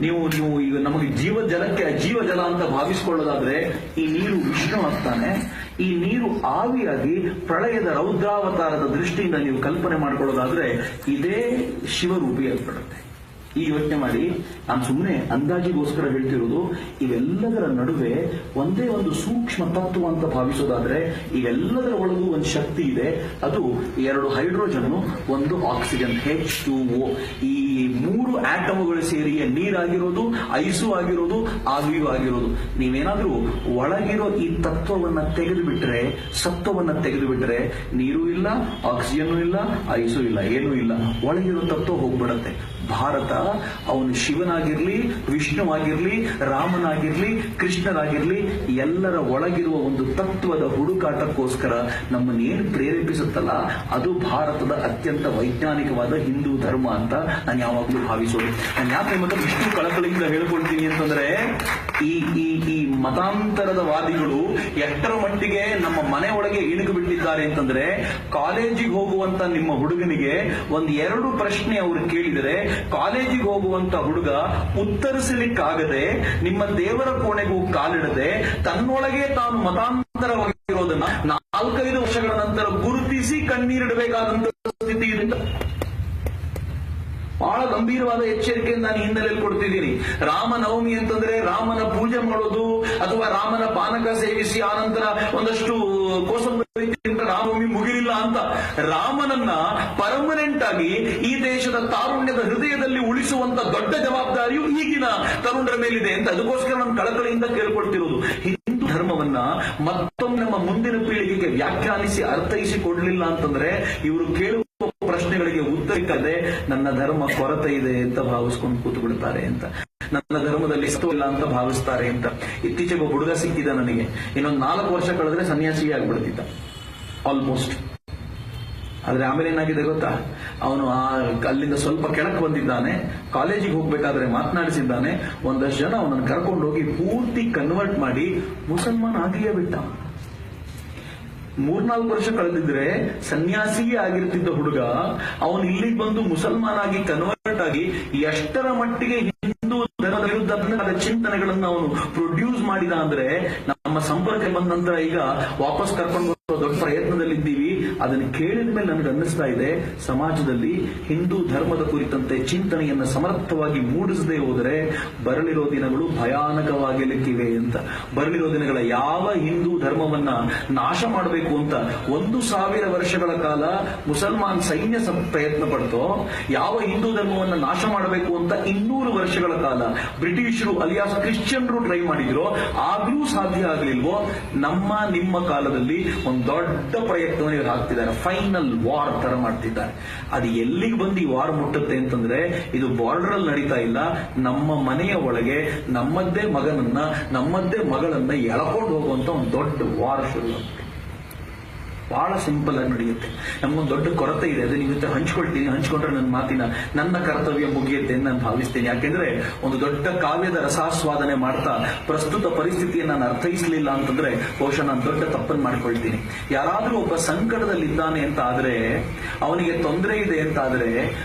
ನೀವು ಈಗ ನಮಗೆ ಜೀವಜಲಕ್ಕೆ ಜೀವಜಲ ಅಂತ ಭಾವಿಸಿಕೊಳ್ಳೋದಾದ್ರೆ ಈ ನೀರು ವಿಷ್ಣು ಆಗ್ತಾನೆ. ಈ ನೀರು ಆವಿಯಾಗಿ ಪ್ರಳಯದ ರೌದ್ರಾವತಾರದ ದೃಷ್ಟಿಯಿಂದ ನೀವು ಕಲ್ಪನೆ ಮಾಡ್ಕೊಳ್ಳೋದಾದ್ರೆ ಇದೇ ಶಿವರೂಪಿ ಏರ್ಪಡುತ್ತೆ. ಈ ಯೋಚನೆ ಮಾಡಿ. ನಾನು ಸುಮ್ಮನೆ ಅಂದಾಜಿಗೋಸ್ಕರ ಹೇಳ್ತಿರೋದು. ಇವೆಲ್ಲದರ ನಡುವೆ ಒಂದೇ ಒಂದು ಸೂಕ್ಷ್ಮ ತತ್ವ ಅಂತ ಭಾವಿಸೋದಾದ್ರೆ ಇವೆಲ್ಲದರ ಒಳಗೂ ಒಂದು ಶಕ್ತಿ ಇದೆ. ಅದು 2 ಹೈಡ್ರೋಜನ್, 1 ಆಕ್ಸಿಜನ್, H2O. ಈ 3 ಆಟಮ್ಗಳು ಸೇರಿ ನೀರಾಗಿರೋದು, ಐಸು ಆಗಿರೋದು, ಆವಿಯೂ ಆಗಿರೋದು. ನೀವೇನಾದ್ರೂ ಒಳಗಿರೋ ಈ ತತ್ವವನ್ನ ತೆಗೆದುಬಿಟ್ರೆ, ಸತ್ವವನ್ನ ತೆಗೆದುಬಿಟ್ರೆ ನೀರು ಇಲ್ಲ, ಆಕ್ಸಿಜನ್ ಇಲ್ಲ, ಐಸು ಇಲ್ಲ, ಏನೂ ಇಲ್ಲ. ಒಳಗಿರೋ ತತ್ವ ಹೋಗ್ಬಿಡತ್ತೆ. ಭಾರತ ಅವನು ಶಿವನಾಗಿರ್ಲಿ, ವಿಷ್ಣುವಾಗಿರ್ಲಿ, ರಾಮನಾಗಿರ್ಲಿ, ಕೃಷ್ಣನಾಗಿರ್ಲಿ, ಎಲ್ಲರ ಒಳಗಿರುವ ಒಂದು ತತ್ವದ ಹುಡುಕಾಟಕ್ಕೋಸ್ಕರ ನಮ್ಮನ್ನೇನು ಪ್ರೇರೇಪಿಸುತ್ತಲ್ಲ, ಅದು ಭಾರತದ ಅತ್ಯಂತ ವೈಜ್ಞಾನಿಕವಾದ ಹಿಂದೂ ಧರ್ಮ ಅಂತ ನಾನು ಯಾವಾಗಲೂ ಭಾವಿಸೋದು. ನಾನು ಯಾಕೆ ನಿಮಗೆ ಇಷ್ಟು ಕಳಕಳಿಯಿಂದ ಹೇಳ್ಕೊಳ್ತೀನಿ ಅಂತಂದ್ರೆ, ಈ ಈ ಈ ಮತಾಂತರದ ವಾದಿಗಳು ಎಷ್ಟರ ಮಟ್ಟಿಗೆ ನಮ್ಮ ಮನೆ ಒಳಗೆ ಇಣುಕು ಬಿಟ್ಟಿದ್ದಾರೆ ಅಂತಂದ್ರೆ, ಕಾಲೇಜಿಗೆ ಹೋಗುವಂತ ನಿಮ್ಮ ಹುಡುಗನಿಗೆ ಒಂದ್ 2 ಪ್ರಶ್ನೆ ಅವರು ಕೇಳಿದರೆ ಕಾಲೇಜಿಗೆ ಹೋಗುವಂತ ಹುಡುಗ ಉತ್ತರಿಸಲಿಕ್ಕಾಗದೆ ನಿಮ್ಮ ದೇವರ ಕೋಣೆಗೂ ಕಾಲಿಡದೆ ತನ್ನೊಳಗೆ ತಾನು ಮತಾಂತರವಾಗಿರೋದನ್ನ 4-5 ವರ್ಷಗಳ ನಂತರ ಗುರುತಿಸಿ ಕಣ್ಣೀರಿಡಬೇಕಾದಂತ ಸ್ಥಿತಿ ಇದೆ. ಬಹಳ ಗಂಭೀರವಾದ ಎಚ್ಚರಿಕೆಯನ್ನು ನಾನು ಹಿನ್ನೆಲೆಯಲ್ಲಿ ಕೊಡ್ತಿದ್ದೀನಿ. ರಾಮನವಮಿ ಅಂತಂದ್ರೆ ರಾಮನ ಪೂಜೆ ಮಾಡೋದು ಅಥವಾ ರಾಮನ ಪಾನಕ ಸೇವಿಸಿ ಆನಂತರ ಒಂದಷ್ಟು ಕೋಸಂಬರಿ ರಾಮನವಮಿ ಮುಗಿಲಿಲ್ಲ ಅಂತ. ರಾಮನನ್ನ ಪರ್ಮನೆಂಟ್ ಆಗಿ ಈ ದೇಶದ ತಾರುಣ್ಯದ ಹೃದಯದಲ್ಲಿ ಉಳಿಸುವಂತ ದೊಡ್ಡ ಜವಾಬ್ದಾರಿಯು ಈಗಿನ ತರುಣರ ಮೇಲಿದೆ ಅಂತ ಅದಕ್ಕೋಸ್ಕರ ನಾನು ಕಳಕಳಿಯಿಂದ ಕೇಳ್ಕೊಳ್ತಿರೋದು. ಹಿಂದೂ ಧರ್ಮವನ್ನ ಮತ್ತೊಮ್ಮೆ ನಮ್ಮ ಮುಂದಿನ ಪೀಳಿಗೆಗೆ ವ್ಯಾಖ್ಯಾನಿಸಿ ಅರ್ಥೈಸಿ ಕೊಡ್ಲಿಲ್ಲ ಅಂತಂದ್ರೆ ಇವರು ಕೇಳುವ ಪ್ರಶ್ನೆಗಳಿಗೆ ಉತ್ತರಿಸದೆ ನನ್ನ ಧರ್ಮ ಕೊರತೆ ಇದೆ ಅಂತ ಭಾವಿಸ್ಕೊಂಡು ಕೂತು ಬಿಡ್ತಾರೆ ಅಂತ, ನನ್ನ ಧರ್ಮದಲ್ಲಿ ಇಲ್ಲ ಅಂತ ಭಾವಿಸ್ತಾರೆ ಅಂತ. ಇತ್ತೀಚೆಗೆ ಒಬ್ಬ ಹುಡುಗ ಸಿಕ್ಕಿದ ನನಗೆ, ಇನ್ನೊಂದು 4 ವರ್ಷ ಕಳೆದ್ರೆ ಸನ್ಯಾಸಿಗೆ ಆಗ್ಬಿಡ್ತಿದ್ದ ಆಲ್ಮೋಸ್ಟ್. ಆದ್ರೆ ಆಮೇಲೆ ಏನಾಗಿದೆ ಗೊತ್ತಾ, ಅವನು ಅಲ್ಲಿಂದ ಸ್ವಲ್ಪ ಕೆಳಕ್ಕೆ ಬಂದಿದ್ದಾನೆ, ಕಾಲೇಜಿಗೆ ಹೋಗ್ಬೇಕಾದ್ರೆ ಮಾತನಾಡಿಸಿದ್ದಾನೆ, ಒಂದಷ್ಟು ಜನ ಅವನನ್ನು ಕರ್ಕೊಂಡು ಹೋಗಿ ಪೂರ್ತಿ ಕನ್ವರ್ಟ್ ಮಾಡಿ ಮುಸಲ್ಮಾನ್ ಆಗಿಯೇ ಬಿಟ್ಟ. 3-4 ವರ್ಷ ಕಳೆದಿದ್ರೆ ಸನ್ಯಾಸಿಗೆ ಆಗಿರ್ತಿದ್ದ ಹುಡುಗ ಅವನು ಇಲ್ಲಿಗೆ ಬಂದು ಮುಸಲ್ಮಾನ್ ಆಗಿ ಕನ್ವರ್ಟ್ ಆಗಿ ಎಷ್ಟರ ಮಟ್ಟಿಗೆ ಹಿಂದೂ ಧರ್ಮದ ವಿರುದ್ಧ ಚಿಂತನೆಗಳನ್ನು ಅವನು ಪ್ರೊಡ್ಯೂಸ್ ಮಾಡಿದ ಅಂದ್ರೆ, ನಮ್ಮ ಸಂಪರ್ಕ ಬಂದ ನಂತರ ಈಗ ವಾಪಸ್ ಕರ್ಕೊಂಡು ದೊಡ್ಡ ಪ್ರಯತ್ನದಲ್ಲಿದ್ದೀವಿ. ಅದನ್ನು ಕೇಳಿದ ಮೇಲೆ ನನಗೆ ಅನ್ನಿಸ್ತಾ ಇದೆ, ಸಮಾಜದಲ್ಲಿ ಹಿಂದೂ ಧರ್ಮದ ಕುರಿತಂತೆ ಚಿಂತನೆಯನ್ನು ಸಮರ್ಥವಾಗಿ ಮೂಡಿಸದೆ ಹೋದರೆ ಬರಲಿರೋ ದಿನಗಳು ಭಯಾನಕವಾಗಲಿಕ್ಕಿವೆ ಅಂತ. ಬರಲಿರೋ ದಿನಗಳ ಯಾವ ಹಿಂದೂ ಧರ್ಮವನ್ನ ನಾಶ ಮಾಡಬೇಕು ಅಂತ 1000 ವರ್ಷಗಳ ಕಾಲ ಮುಸಲ್ಮಾನ್ ಸೈನ್ಯ ಪ್ರಯತ್ನ ಪಡ್ತೋ, ಯಾವ ಹಿಂದೂ ಧರ್ಮವನ್ನ ನಾಶ ಮಾಡಬೇಕು ಅಂತ 200 ವರ್ಷಗಳ ಕಾಲ ಬ್ರಿಟಿಷರು ಅಲಿಯಾಸ್ ಕ್ರಿಶ್ಚಿಯನ್ರು ಟ್ರೈ ಮಾಡಿದ್ರು, ಆಗ್ಲೂ ಸಾಧ್ಯ ಆಗಲಿಲ್ವೋ, ನಿಮ್ಮ ಕಾಲದಲ್ಲಿ ಒಂದು ದೊಡ್ಡ ಪ್ರಯತ್ನವನ್ನು ಇವರು ಹಾಕ್ತಿದ್ದಾರೆ. ಫೈನಲ್ ವಾರ್ ತರ ಮಾಡ್ತಿದ್ದಾರೆ. ಅದು ಎಲ್ಲಿಗೆ ಬಂದು ಈ ವಾರ್ ಮುಟ್ಟುತ್ತೆ ಅಂತಂದ್ರೆ, ಇದು ಬಾರ್ಡರ್ ಅಲ್ಲಿ ನಡೀತಾ ಇಲ್ಲ, ನಮ್ಮ ಮನೆಯ ಒಳಗೆ ನಮ್ಮದ್ದೇ ಮಗನನ್ನ ನಮ್ಮದ್ದೇ ಮಗಳನ್ನ ಎಳ್ಕೊಂಡು ಹೋಗುವಂತ ಒಂದು ದೊಡ್ಡ ವಾರ್ ಶುರು ಆಗುತ್ತೆ. ಬಹಳ ಸಿಂಪಲ್ ಆಗಿ ನಡೆಯುತ್ತೆ. ನಮ್ಗೊಂದು ದೊಡ್ಡ ಕೊರತೆ ಇದೆ, ಅದು ನಿಮ್ಮ ಜೊತೆ ಹಂಚ್ಕೊಳ್ತೀನಿ, ಹಂಚ್ಕೊಂಡ್ರೆ ನನ್ನ ಕರ್ತವ್ಯ ಮುಗಿಯುತ್ತೆ ಅಂತ ನಾನು ಭಾವಿಸ್ತೇನೆ. ಯಾಕೆಂದ್ರೆ ಒಂದು ದೊಡ್ಡ ಕಾವ್ಯದ ರಸಾಸ್ವಾದನೆ ಮಾಡ್ತಾ ಪ್ರಸ್ತುತ ಪರಿಸ್ಥಿತಿಯನ್ನು ನಾನು ಅರ್ಥೈಸಲಿಲ್ಲ ಅಂತಂದ್ರೆ ಬಹುಶಃ ನಾನು ದೊಡ್ಡ ತಪ್ಪನ್ನು ಮಾಡ್ಕೊಳ್ತೀನಿ. ಯಾರಾದ್ರೂ ಒಬ್ಬ ಸಂಕಟದಲ್ಲಿದ್ದಾನೆ ಅಂತ ಆದ್ರೆ, ಅವನಿಗೆ ತೊಂದರೆ ಇದೆ ಅಂತ ಆದ್ರೆ,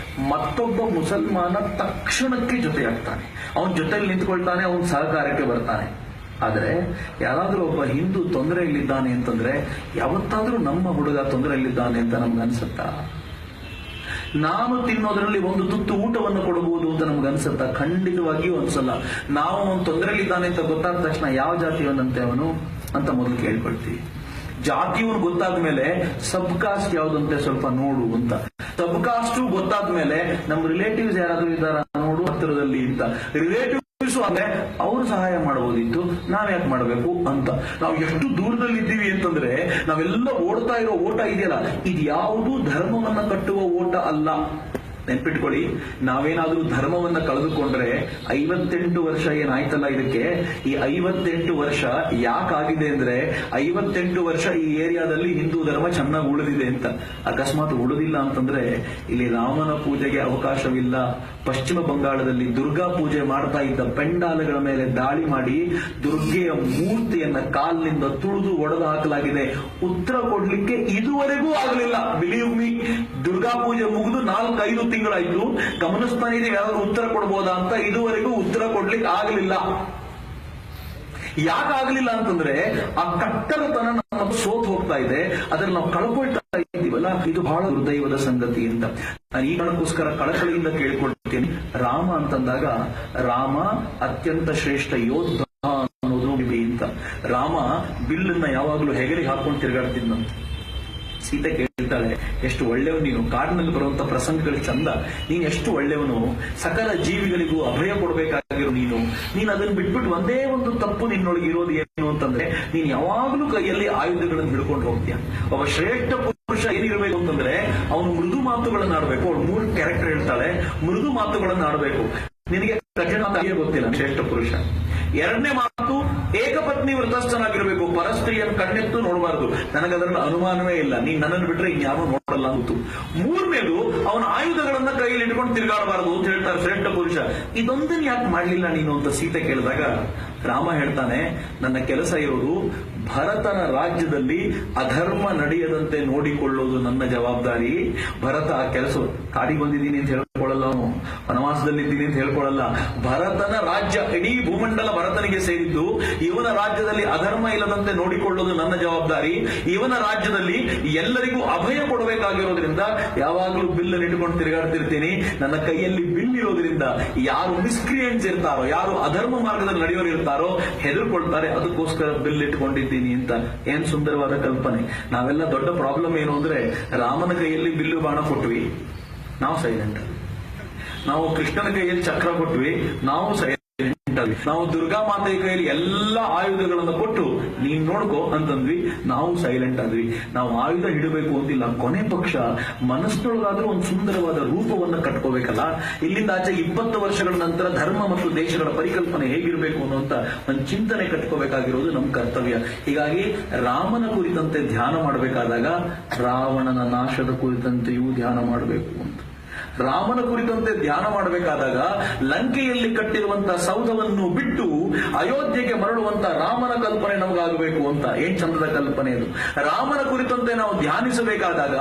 ಮತ್ತೊಬ್ಬ ಮುಸಲ್ಮಾನ ತಕ್ಷಣಕ್ಕೆ ಜೊತೆಯಾಗ್ತಾನೆ, ಅವನ ಜೊತೆಯಲ್ಲಿ ನಿಂತ್ಕೊಳ್ತಾನೆ, ಅವನ ಸಹಕಾರಕ್ಕೆ ಬರ್ತಾನೆ. ಆದ್ರೆ ಯಾರಾದ್ರೂ ಒಬ್ಬ ಹಿಂದೂ ತೊಂದರೆಯಲ್ಲಿದ್ದಾನೆ ಅಂತಂದ್ರೆ, ಯಾವತ್ತಾದ್ರೂ ನಮ್ಮ ಹುಡುಗ ತೊಂದರೆಯಲ್ಲಿದ್ದಾನೆ ಅಂತ ನಮ್ಗೆ ಅನ್ಸುತ್ತಾ? ನಾನು ತಿನ್ನೋದ್ರಲ್ಲಿ ಒಂದು ತುತ್ತು ಊಟವನ್ನು ಕೊಡಬಹುದು ಅಂತ ನಮ್ಗೆ ಅನ್ಸುತ್ತಾ? ಖಂಡಿತವಾಗಿಯೂ ಅನ್ಸಲ್ಲ. ನಾವು ಅವನು ತೊಂದರೆಯಲ್ಲಿದ್ದಾನೆ ಅಂತ ಗೊತ್ತಾದ ತಕ್ಷಣ ಯಾವ ಜಾತಿಯವನಂತೆ ಅವನು ಅಂತ ಮೊದಲು ಕೇಳ್ಕೊಳ್ತೀವಿ. ಜಾತಿಯವನು ಗೊತ್ತಾದ ಮೇಲೆ ಸಬ್ ಕಾಸ್ಟ್ ಯಾವ್ದಂತೆ ಸ್ವಲ್ಪ ನೋಡು ಅಂತ. ಸಬ್ ಕಾಸ್ಟ್ ಗೊತ್ತಾದ ಮೇಲೆ ನಮ್ಮ ರಿಲೇಟಿವ್ಸ್ ಯಾರಾದ್ರೂ ಇದ್ದಾರ ನೋಡು ಹತ್ತಿರದಲ್ಲಿ ಅಂತ. ರಿಲೇಟಿವ್ ಅಂದ್ರೆ ಅವರು ಸಹಾಯ ಮಾಡಬಹುದಿತ್ತು, ನಾವ್ಯಾಕೆ ಮಾಡಬೇಕು ಅಂತ. ನಾವು ಎಷ್ಟು ದೂರದಲ್ಲಿದ್ದೀವಿ ಅಂತಂದ್ರೆ, ನಾವೆಲ್ಲ ಓಡ್ತಾ ಇರೋ ಓಟ ಇದೆಯಲ್ಲ, ಇದು ಯಾವುದು ಧರ್ಮವನ್ನ ಕಟ್ಟುವ ಓಟ ಅಲ್ಲ. ನೆನ್ಪಿಟ್ಕೊಳ್ಳಿ, ನಾವೇನಾದ್ರೂ ಧರ್ಮವನ್ನ ಕಳೆದುಕೊಂಡ್ರೆ 58 ವರ್ಷ ಏನಾಯ್ತಲ್ಲ ಇದಕ್ಕೆ, ಈ 58 ವರ್ಷ ಯಾಕಾಗಿದೆ ಅಂದ್ರೆ 58 ವರ್ಷ ಈ ಏರಿಯಾದಲ್ಲಿ ಹಿಂದೂ ಧರ್ಮ ಚೆನ್ನಾಗಿ ಉಳಿದಿದೆ ಅಂತ. ಅಕಸ್ಮಾತ್ ಉಳಿದಿಲ್ಲ ಅಂತಂದ್ರೆ ಇಲ್ಲಿ ರಾಮನ ಪೂಜೆಗೆ ಅವಕಾಶವಿಲ್ಲ. ಪಶ್ಚಿಮ ಬಂಗಾಳದಲ್ಲಿ ದುರ್ಗಾ ಪೂಜೆ ಮಾಡ್ತಾ ಇದ್ದ ಪೆಂಡಾಲಗಳ ಮೇಲೆ ದಾಳಿ ಮಾಡಿ ದುರ್ಗೆಯ ಮೂರ್ತಿಯನ್ನ ಕಾಲಿನಿಂದ ತುಳಿದು ಒಡೆದು ಹಾಕಲಾಗಿದೆ. ಉತ್ತರ ಕೊಡ್ಲಿಕ್ಕೆ ಇದುವರೆಗೂ ಆಗಲಿಲ್ಲ. ಬಿಲೀವ್ ಮೀ, ದುರ್ಗಾ ಪೂಜೆ ಮುಗಿದು 4-5 ತಿಂಗಳಾಯ್ತು. ಗಮನಿಸ್ತಾನೆ ಇದೆ ಯಾರಾದ್ರೂ ಉತ್ತರ ಕೊಡ್ಬೋದಾ ಅಂತ, ಇದುವರೆಗೂ ಉತ್ತರ ಕೊಡ್ಲಿಕ್ಕೆ ಆಗಲಿಲ್ಲ. ಯಾಕಾಗ್ಲಿಲ್ಲ ಅಂತಂದ್ರೆ ಆ ಕಟ್ಟಡತನ ನಮ್ಮ ಸೋತ್ ಹೋಗ್ತಾ ಇದೆ, ಅದ್ರಲ್ಲಿ ನಾವು ಕಳ್ಕೊಳ್ತಾ ಇದ್ದೀವಲ್ಲ, ಇದು ಬಹಳ ದುರ್ದೈವದ ಸಂಗತಿ ಅಂತ ನಾನು ಈ ಕಾರಣಕ್ಕೋಸ್ಕರ ಕಳಕಳಿಯಿಂದ ಕೇಳ್ಕೊಳ್ತೀನಿ. ರಾಮ ಅಂತಂದಾಗ ರಾಮ ಅತ್ಯಂತ ಶ್ರೇಷ್ಠ ಯೋಧ ಅನ್ನೋದು ಅಂತ. ರಾಮ ಬಿಲ್ಲನ್ನ ಯಾವಾಗ್ಲೂ ಹೆಗಲಿಗೆ ಹಾಕೊಂಡು ತಿರುಗಾಡ್ತಿದ್ನಂತ. ಸೀತೆ ಕೇಳ್ತಾಳೆ, ಎಷ್ಟು ಒಳ್ಳೆಯವನು ನೀನು, ಕಾಡಿನಲ್ಲಿ ಬರುವಂತ ಪ್ರಸಂಗಗಳು ಚಂದ, ನೀನ್ ಎಷ್ಟು ಒಳ್ಳೆಯವನು, ಸಕಲ ಜೀವಿಗಳಿಗೂ ಅಭಯ ಕೊಡಬೇಕಾಗಿರೋ ನೀನು ಅದನ್ನ ಬಿಟ್ಬಿಟ್ಟು ಒಂದೇ ಒಂದು ತಪ್ಪು ನಿನ್ನೊಳಗೆ ಇರೋದು ಏನು ಅಂತಂದ್ರೆ, ನೀನ್ ಯಾವಾಗ್ಲೂ ಕೈಯಲ್ಲಿ ಆಯುಧಗಳನ್ನು ಹಿಡ್ಕೊಂಡು ಹೋಗ್ತೀಯ. ಒಬ್ಬ ಶ್ರೇಷ್ಠ ಪುರುಷ ಏನಿರಬೇಕು ಅಂತಂದ್ರೆ ಅವನು ಮೃದು ಮಾತುಗಳನ್ನ ಆಡಬೇಕು. ಅವಳು 3 ಕ್ಯಾರೆಕ್ಟರ್ ಹೇಳ್ತಾಳೆ, ಮೃದು ಮಾತುಗಳನ್ನ ಆಡಬೇಕು. ನಿನಗೆ ಕಠಿಣ ಅಂತ ಗೊತ್ತಿಲ್ಲ ಶ್ರೇಷ್ಠ ಪುರುಷ. ಎರಡನೇ ಮಾತು, ಏಕಪತ್ನಿ ವೃತಸ್ಥನಾಗಿರ್ಬೇಕು. ಪರಸ್ತ್ರೀಯನ್ನು ಕಣ್ಣೆತ್ತು ನೋಡಬಾರದು. ನನಗದರಲ್ಲಿ ಅನುಮಾನವೇ ಇಲ್ಲ, ನೀನ್ ನನ್ನನ್ನು ಬಿಟ್ರೆ ಇನ್ಯಾರು ನೋಡಲ್ಲ ಅಂತು. ಮೂರನೇದು, ಅವನ ಆಯುಧಗಳನ್ನ ಕೈಯಲ್ಲಿ ಇಟ್ಕೊಂಡು ತಿರುಗಾಡಬಾರದು ಅಂತ ಹೇಳ್ತಾರೆ ಶ್ರೇಷ್ಠ ಪುರುಷ. ಇದೊಂದನ್ನು ಯಾಕೆ ಮಾಡ್ಲಿಲ್ಲ ನೀನು ಅಂತ ಸೀತೆ ಕೇಳಿದಾಗ ರಾಮ ಹೇಳ್ತಾನೆ, ನನ್ನ ಕೆಲಸ ಇರೋದು ಭರತನ ರಾಜ್ಯದಲ್ಲಿ ಅಧರ್ಮ ನಡೆಯದಂತೆ ನೋಡಿಕೊಳ್ಳೋದು ನನ್ನ ಜವಾಬ್ದಾರಿ. ಭರತ ಆ ಕೆಲಸ, ಕಾಡಿಗೆ ಬಂದಿದ್ದೀನಿ ಅಂತ ಹೇಳ್ಕೊಳ್ಳಲ್ಲ, ಅವನು ವನವಾಸದಲ್ಲಿದ್ದೀನಿ ಅಂತ ಹೇಳ್ಕೊಳ್ಳಲ್ಲ. ಭರತನ ರಾಜ್ಯ, ಇಡೀ ಭೂಮಂಡಲ ಭರತನಿಗೆ ಸೇರಿದ್ದು. ಇವನ ರಾಜ್ಯದಲ್ಲಿ ಅಧರ್ಮ ಇಲ್ಲದಂತೆ ನೋಡಿಕೊಳ್ಳೋದು ನನ್ನ ಜವಾಬ್ದಾರಿ. ಇವನ ರಾಜ್ಯದಲ್ಲಿ ಎಲ್ಲರಿಗೂ ಅಭಯ ಕೊಡಬೇಕಾಗಿರೋದ್ರಿಂದ ಯಾವಾಗಲೂ ಬಿಲ್ಲನ್ನು ಇಟ್ಕೊಂಡು ತಿರುಗಾಡ್ತಿರ್ತೀನಿ. ನನ್ನ ಕೈಯಲ್ಲಿ ಬಿಲ್ ಇರೋದ್ರಿಂದ ಯಾರು ಮಿಸ್ಕ್ರಿಯೆಂಟ್ಸ್ ಇರ್ತಾರೋ, ಯಾರು ಅಧರ್ಮ ಮಾರ್ಗದಲ್ಲಿ ನಡೆಯೋರು ಇರ್ತಾರೋ ಹೆದರ್ಕೊಳ್ತಾರೆ. ಅದಕ್ಕೋಸ್ಕರ ಬಿಲ್ ಇಟ್ಕೊಂಡಿದ್ದೀನಿ ಅಂತ. ಏನ್ ಸುಂದರವಾದ ಕಲ್ಪನೆ. ನಾವೆಲ್ಲ ದೊಡ್ಡ ಪ್ರಾಬ್ಲಮ್ ಏನು ಅಂದ್ರೆ, ರಾಮನ ಕೈಯಲ್ಲಿ ಬಿಲ್ಲು ಬಾಣ ಕೊಟ್ವಿ, ನಾವು ಸೈಲೆಂಟ್. ನಾವು ಕೃಷ್ಣನ ಕೈಯಲ್ಲಿ ಚಕ್ರ ಕೊಟ್ವಿ, ನಾವು ಸೈಲೆಂಟ್. ನಾವು ದುರ್ಗಾ ಮಾತೆಯ ಕೈಯಲ್ಲಿ ಎಲ್ಲಾ ಆಯುಧಗಳನ್ನು ಕೊಟ್ಟು ನೀನ್ ನೋಡ್ಕೋ ಅಂತಂದ್ವಿ, ನಾವು ಸೈಲೆಂಟ್ ಆದ್ವಿ. ನಾವು ಆಯುಧ ಹಿಡಬೇಕು ಅಂತಿಲ್ಲ, ಕೊನೆ ಪಕ್ಷ ಮನಸ್ಸಿನೊಳಗಾದ್ರೂ ಒಂದು ಸುಂದರವಾದ ರೂಪವನ್ನು ಕಟ್ಕೋಬೇಕಲ್ಲ. ಇಲ್ಲಿಂದ ಆಚೆ 20 ವರ್ಷಗಳ ನಂತರ ಧರ್ಮ ಮತ್ತು ದೇಶಗಳ ಪರಿಕಲ್ಪನೆ ಹೇಗಿರಬೇಕು ಅನ್ನುವಂತ ಒಂದು ಚಿಂತನೆ ಕಟ್ಕೋಬೇಕಾಗಿರೋದು ನಮ್ಮ ಕರ್ತವ್ಯ. ಹೀಗಾಗಿ ರಾಮನ ಕುರಿತಂತೆ ಧ್ಯಾನ ಮಾಡಬೇಕಾದಾಗ ರಾವಣನ ನಾಶದ ಕುರಿತಂತೆಯೂ ಧ್ಯಾನ ಮಾಡಬೇಕು ಅಂತ. ರಾಮನ ಕುರಿತಂತೆ ಧ್ಯಾನ ಮಾಡಬೇಕಾದಾಗ ಲಂಕೆಯಲ್ಲಿ ಕಟ್ಟಿರುವಂತಹ ಸೌಧವನ್ನು ಬಿಟ್ಟು ಅಯೋಧ್ಯೆಗೆ ಮರಳುವಂತ ರಾಮನ ಕಲ್ಪನೆ ನಮಗಾಗಬೇಕು ಅಂತ. ಏನ್ ಚಂದದ ಕಲ್ಪನೆ ಅದು. ರಾಮನ ಕುರಿತಂತೆ ನಾವು ಧ್ಯಾನಿಸಬೇಕಾದಾಗ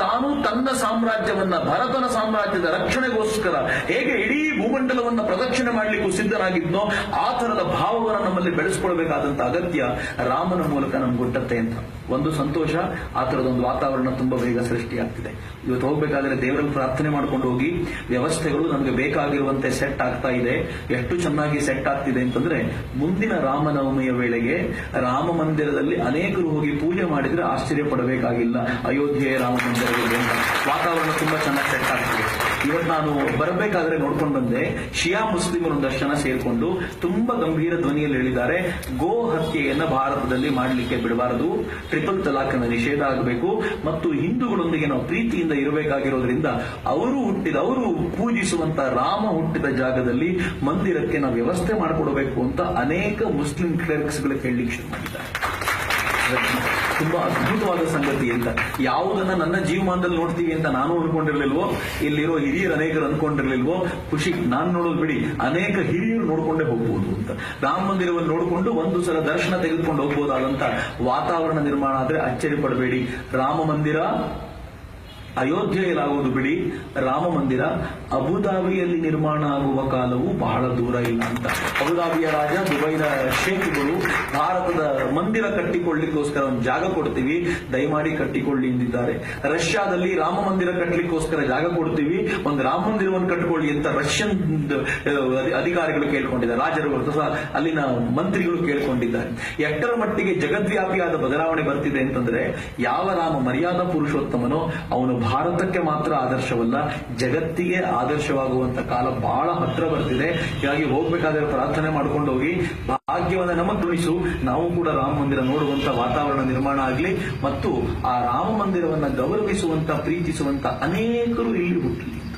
ತಾನು ತನ್ನ ಸಾಮ್ರಾಜ್ಯವನ್ನ, ಭರತನ ಸಾಮ್ರಾಜ್ಯದ ರಕ್ಷಣೆಗೋಸ್ಕರ ಹೇಗೆ ಇಡೀ ಭೂಮಂಡಲವನ್ನ ಪ್ರದಕ್ಷಿಣೆ ಮಾಡ್ಲಿಕ್ಕೂ ಸಿದ್ಧನಾಗಿದ್ನೋ ಆ ತರದ ಭಾವವನ್ನು ನಮ್ಮಲ್ಲಿ ಬೆಳೆಸ್ಕೊಳ್ಬೇಕಾದಂತ ಅಗತ್ಯ ರಾಮನ ಮೂಲಕ ನಮ್ಗೆ ಹುಟ್ಟತ್ತೆ ಅಂತ. ಒಂದು ಸಂತೋಷ, ಆ ತರದೊಂದು ವಾತಾವರಣ ತುಂಬಾ ಬೇಗ ಸೃಷ್ಟಿಯಾಗ್ತಿದೆ. ಇವತ್ತು ಹೋಗ್ಬೇಕಾದ್ರೆ ದೇವರಲ್ಲಿ ಪ್ರಾರ್ಥನೆ ಮಾಡ್ಕೊಂಡು ಹೋಗಿ, ವ್ಯವಸ್ಥೆಗಳು ನಮಗೆ ಬೇಕಾಗಿರುವಂತೆ ಸೆಟ್ ಆಗ್ತಾ ಇದೆ. ಎಷ್ಟು ಚೆನ್ನಾಗಿ ಸೆಟ್ ಆಗ್ತಿದೆ ಅಂತಂದ್ರೆ, ಮುಂದಿನ ರಾಮನವಮಿಯ ವೇಳೆಗೆ ರಾಮ ಮಂದಿರದಲ್ಲಿ ಅನೇಕರು ಹೋಗಿ ಪೂಜೆ ಮಾಡಿದ್ರೆ ಆಶ್ಚರ್ಯ ಪಡಬೇಕಾಗಿಲ್ಲ. ಅಯೋಧ್ಯೆಯ ರಾಮ ಮಂದಿರವಿದೆ ಅಂತ ವಾತಾವರಣ ತುಂಬಾ ಚೆನ್ನಾಗಿ ಸೆಟ್ ಆಗ್ತಿದೆ. ಇವತ್ತು ನಾನು ಬರಬೇಕಾದ್ರೆ ನೋಡ್ಕೊಂಡು ಬಂದೆ, ಶಿಯಾ ಮುಸ್ಲಿಮರು ಒಂದಷ್ಟು ಜನ ಸೇರ್ಕೊಂಡು ತುಂಬಾ ಗಂಭೀರ ಧ್ವನಿಯಲ್ಲಿ ಹೇಳಿದ್ದಾರೆ, ಗೋ ಹತ್ಯೆಯನ್ನ ಭಾರತದಲ್ಲಿ ಮಾಡಲಿಕ್ಕೆ ಬಿಡಬಾರದು, ಟ್ರಿಪಲ್ ತಲಾಖನ ನಿಷೇಧ ಆಗಬೇಕು, ಮತ್ತು ಹಿಂದೂಗಳೊಂದಿಗೆ ನಾವು ಪ್ರೀತಿಯಿಂದ ಇರಬೇಕಾಗಿರೋದ್ರಿಂದ ಅವರು ಪೂಜಿಸುವಂತ ರಾಮ ಹುಟ್ಟಿದ ಜಾಗದಲ್ಲಿ ಮಂದಿರಕ್ಕೆ ನಾವು ವ್ಯವಸ್ಥೆ ಮಾಡಿಕೊಡಬೇಕು ಅಂತ ಅನೇಕ ಮುಸ್ಲಿಂ ಕ್ಲರ್ಕ್ಸ್ ಗಳು ಕೇಳಲಿಕ್ಕೆ ಶುರು ಮಾಡಿದ್ದಾರೆ. ತುಂಬಾ ಅದ್ಭುತವಾದ ಸಂಗತಿ ಅಂತ. ಯಾವುದನ್ನ ನನ್ನ ಜೀವಮಾನದಲ್ಲಿ ನೋಡ್ತೀವಿ ಅಂತ ನಾನು ಅನ್ಕೊಂಡಿರ್ಲಿಲ್ವೋ, ಇಲ್ಲಿರೋ ಹಿರಿಯರು ಅನೇಕರು ಅನ್ಕೊಂಡಿರ್ಲಿಲ್ವೋ, ಖುಷಿ. ನಾನು ನೋಡೋದು ಬಿಡಿ, ಅನೇಕ ಹಿರಿಯರು ನೋಡ್ಕೊಂಡೇ ಹೋಗ್ಬೋದು ಅಂತ. ರಾಮ ಮಂದಿರವನ್ನು ನೋಡಿಕೊಂಡು ಒಂದು ಸಲ ದರ್ಶನ ತೆಗೆದುಕೊಂಡು ಹೋಗ್ಬೋದಾದಂತ ವಾತಾವರಣ ನಿರ್ಮಾಣ ಆದ್ರೆ ಅಚ್ಚರಿ ಪಡಬೇಡಿ. ರಾಮ ಮಂದಿರ ಅಯೋಧ್ಯೆಯಲ್ಲಾಗುವುದು ಬಿಡಿ, ರಾಮ ಮಂದಿರ ಅಬುದಾಬಿಯಲ್ಲಿ ನಿರ್ಮಾಣ ಆಗುವ ಕಾಲವು ಬಹಳ ದೂರ ಇಲ್ಲ ಅಂತ. ಅಬುದಾಬಿಯ ರಾಜ, ದುಬೈನ ಶೇಖ್ಗಳು ಭಾರತದ ಮಂದಿರ ಕಟ್ಟಿಕೊಳ್ಳಿಕ್ಕೋಸ್ಕರ ಒಂದು ಜಾಗ ಕೊಡ್ತೀವಿ, ದಯಮಾಡಿ ಕಟ್ಟಿಕೊಳ್ಳಿ ಎಂದಿದ್ದಾರೆ. ರಷ್ಯಾದಲ್ಲಿ ರಾಮ ಮಂದಿರ ಕಟ್ಟಲಿಕ್ಕೋಸ್ಕರ ಜಾಗ ಕೊಡ್ತೀವಿ, ಒಂದು ರಾಮ ಮಂದಿರವನ್ನು ಕಟ್ಟಿಕೊಳ್ಳಿ ಅಂತ ರಷ್ಯನ್ ಅಧಿಕಾರಿಗಳು ಕೇಳ್ಕೊಂಡಿದ್ದಾರೆ, ರಾಜರುಗಳು ಅಥವಾ ಅಲ್ಲಿನ ಮಂತ್ರಿಗಳು ಕೇಳ್ಕೊಂಡಿದ್ದಾರೆ. ಎಷ್ಟರ ಮಟ್ಟಿಗೆ ಜಗದ್ವ್ಯಾಪಿಯಾದ ಬದಲಾವಣೆ ಬರ್ತಿದೆ ಅಂತಂದ್ರೆ, ಯಾವ ರಾಮ ಮರ್ಯಾದಾ ಪುರುಷೋತ್ತಮನೋ ಅವನು ಭಾರತಕ್ಕೆ ಮಾತ್ರ ಆದರ್ಶವಲ್ಲ, ಜಗತ್ತಿಗೆ ಆದರ್ಶವಾಗುವಂತ ಕಾಲ ಬಹಳ ಹತ್ರ ಬರ್ತಿದೆ. ಹೀಗಾಗಿ ಹೋಗ್ಬೇಕಾದ್ರೆ ಪ್ರಾರ್ಥನೆ ಮಾಡ್ಕೊಂಡು ಹೋಗಿ, ಭಾಗ್ಯವನ್ನ ನಮಗ್ ತಿಳಿಸು, ನಾವು ಕೂಡ ರಾಮ ಮಂದಿರ ನೋಡುವಂತ ವಾತಾವರಣ ನಿರ್ಮಾಣ ಆಗಲಿ, ಮತ್ತು ಆ ರಾಮ ಮಂದಿರವನ್ನ ಗೌರವಿಸುವಂತ, ಪ್ರೀತಿಸುವಂತ ಅನೇಕರು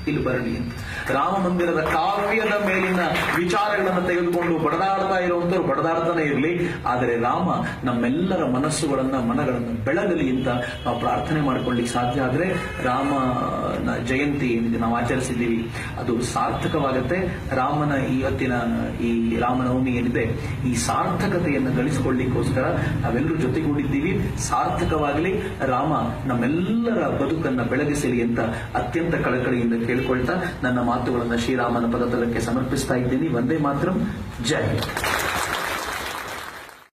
ಇಲ್ಲಿ ಬರಲಿ ಅಂತ. ರಾಮ ಮಂದಿರದ ಕಾವ್ಯದ ಮೇಲಿನ ವಿಚಾರಗಳನ್ನು ತೆಗೆದುಕೊಂಡು ಬಡದಾಡ್ತಾ ಇರುವಂತವ್ರು ಬಡದಾಡ್ತಾನೆ ಇರಲಿ, ಆದರೆ ರಾಮ ನಮ್ಮೆಲ್ಲರ ಮನಗಳನ್ನು ಬೆಳಗಲಿ ಅಂತ ನಾವು ಪ್ರಾರ್ಥನೆ ಮಾಡ್ಕೊಳ್ಳಿಕ್ಕೆ ಸಾಧ್ಯ. ಆದ್ರೆ ರಾಮನ ಜಯಂತಿ ಏನಿದೆ ನಾವು ಆಚರಿಸಿದ್ದೀವಿ, ಅದು ಸಾರ್ಥಕವಾಗತ್ತೆ. ರಾಮನ ಇವತ್ತಿನ ಈ ರಾಮನವಮಿ ಏನಿದೆ, ಈ ಸಾರ್ಥಕತೆಯನ್ನು ಗಳಿಸಿಕೊಳ್ಳಿಕ್ಕೋಸ್ಕರ ನಾವೆಲ್ಲರೂ ಜೊತೆಗೂಡಿದ್ದೀವಿ. ಸಾರ್ಥಕವಾಗಲಿ, ರಾಮ ನಮ್ಮೆಲ್ಲರ ಬದುಕನ್ನ ಬೆಳಗಿಸಲಿ ಅಂತ ಅತ್ಯಂತ ಕಳಕಳಿಯಿಂದ ಕೇಳ್ಕೊಳ್ತಾ ನನ್ನ ಮಾತುಗಳನ್ನು ಶ್ರೀರಾಮನ ಪದತಲಕ್ಕೆ ಸಮರ್ಪಿಸ್ತಾ ಇದ್ದೀನಿ. ವಂದೇ ಮಾತರಂ, ಜೈ ಹಿಂದ್.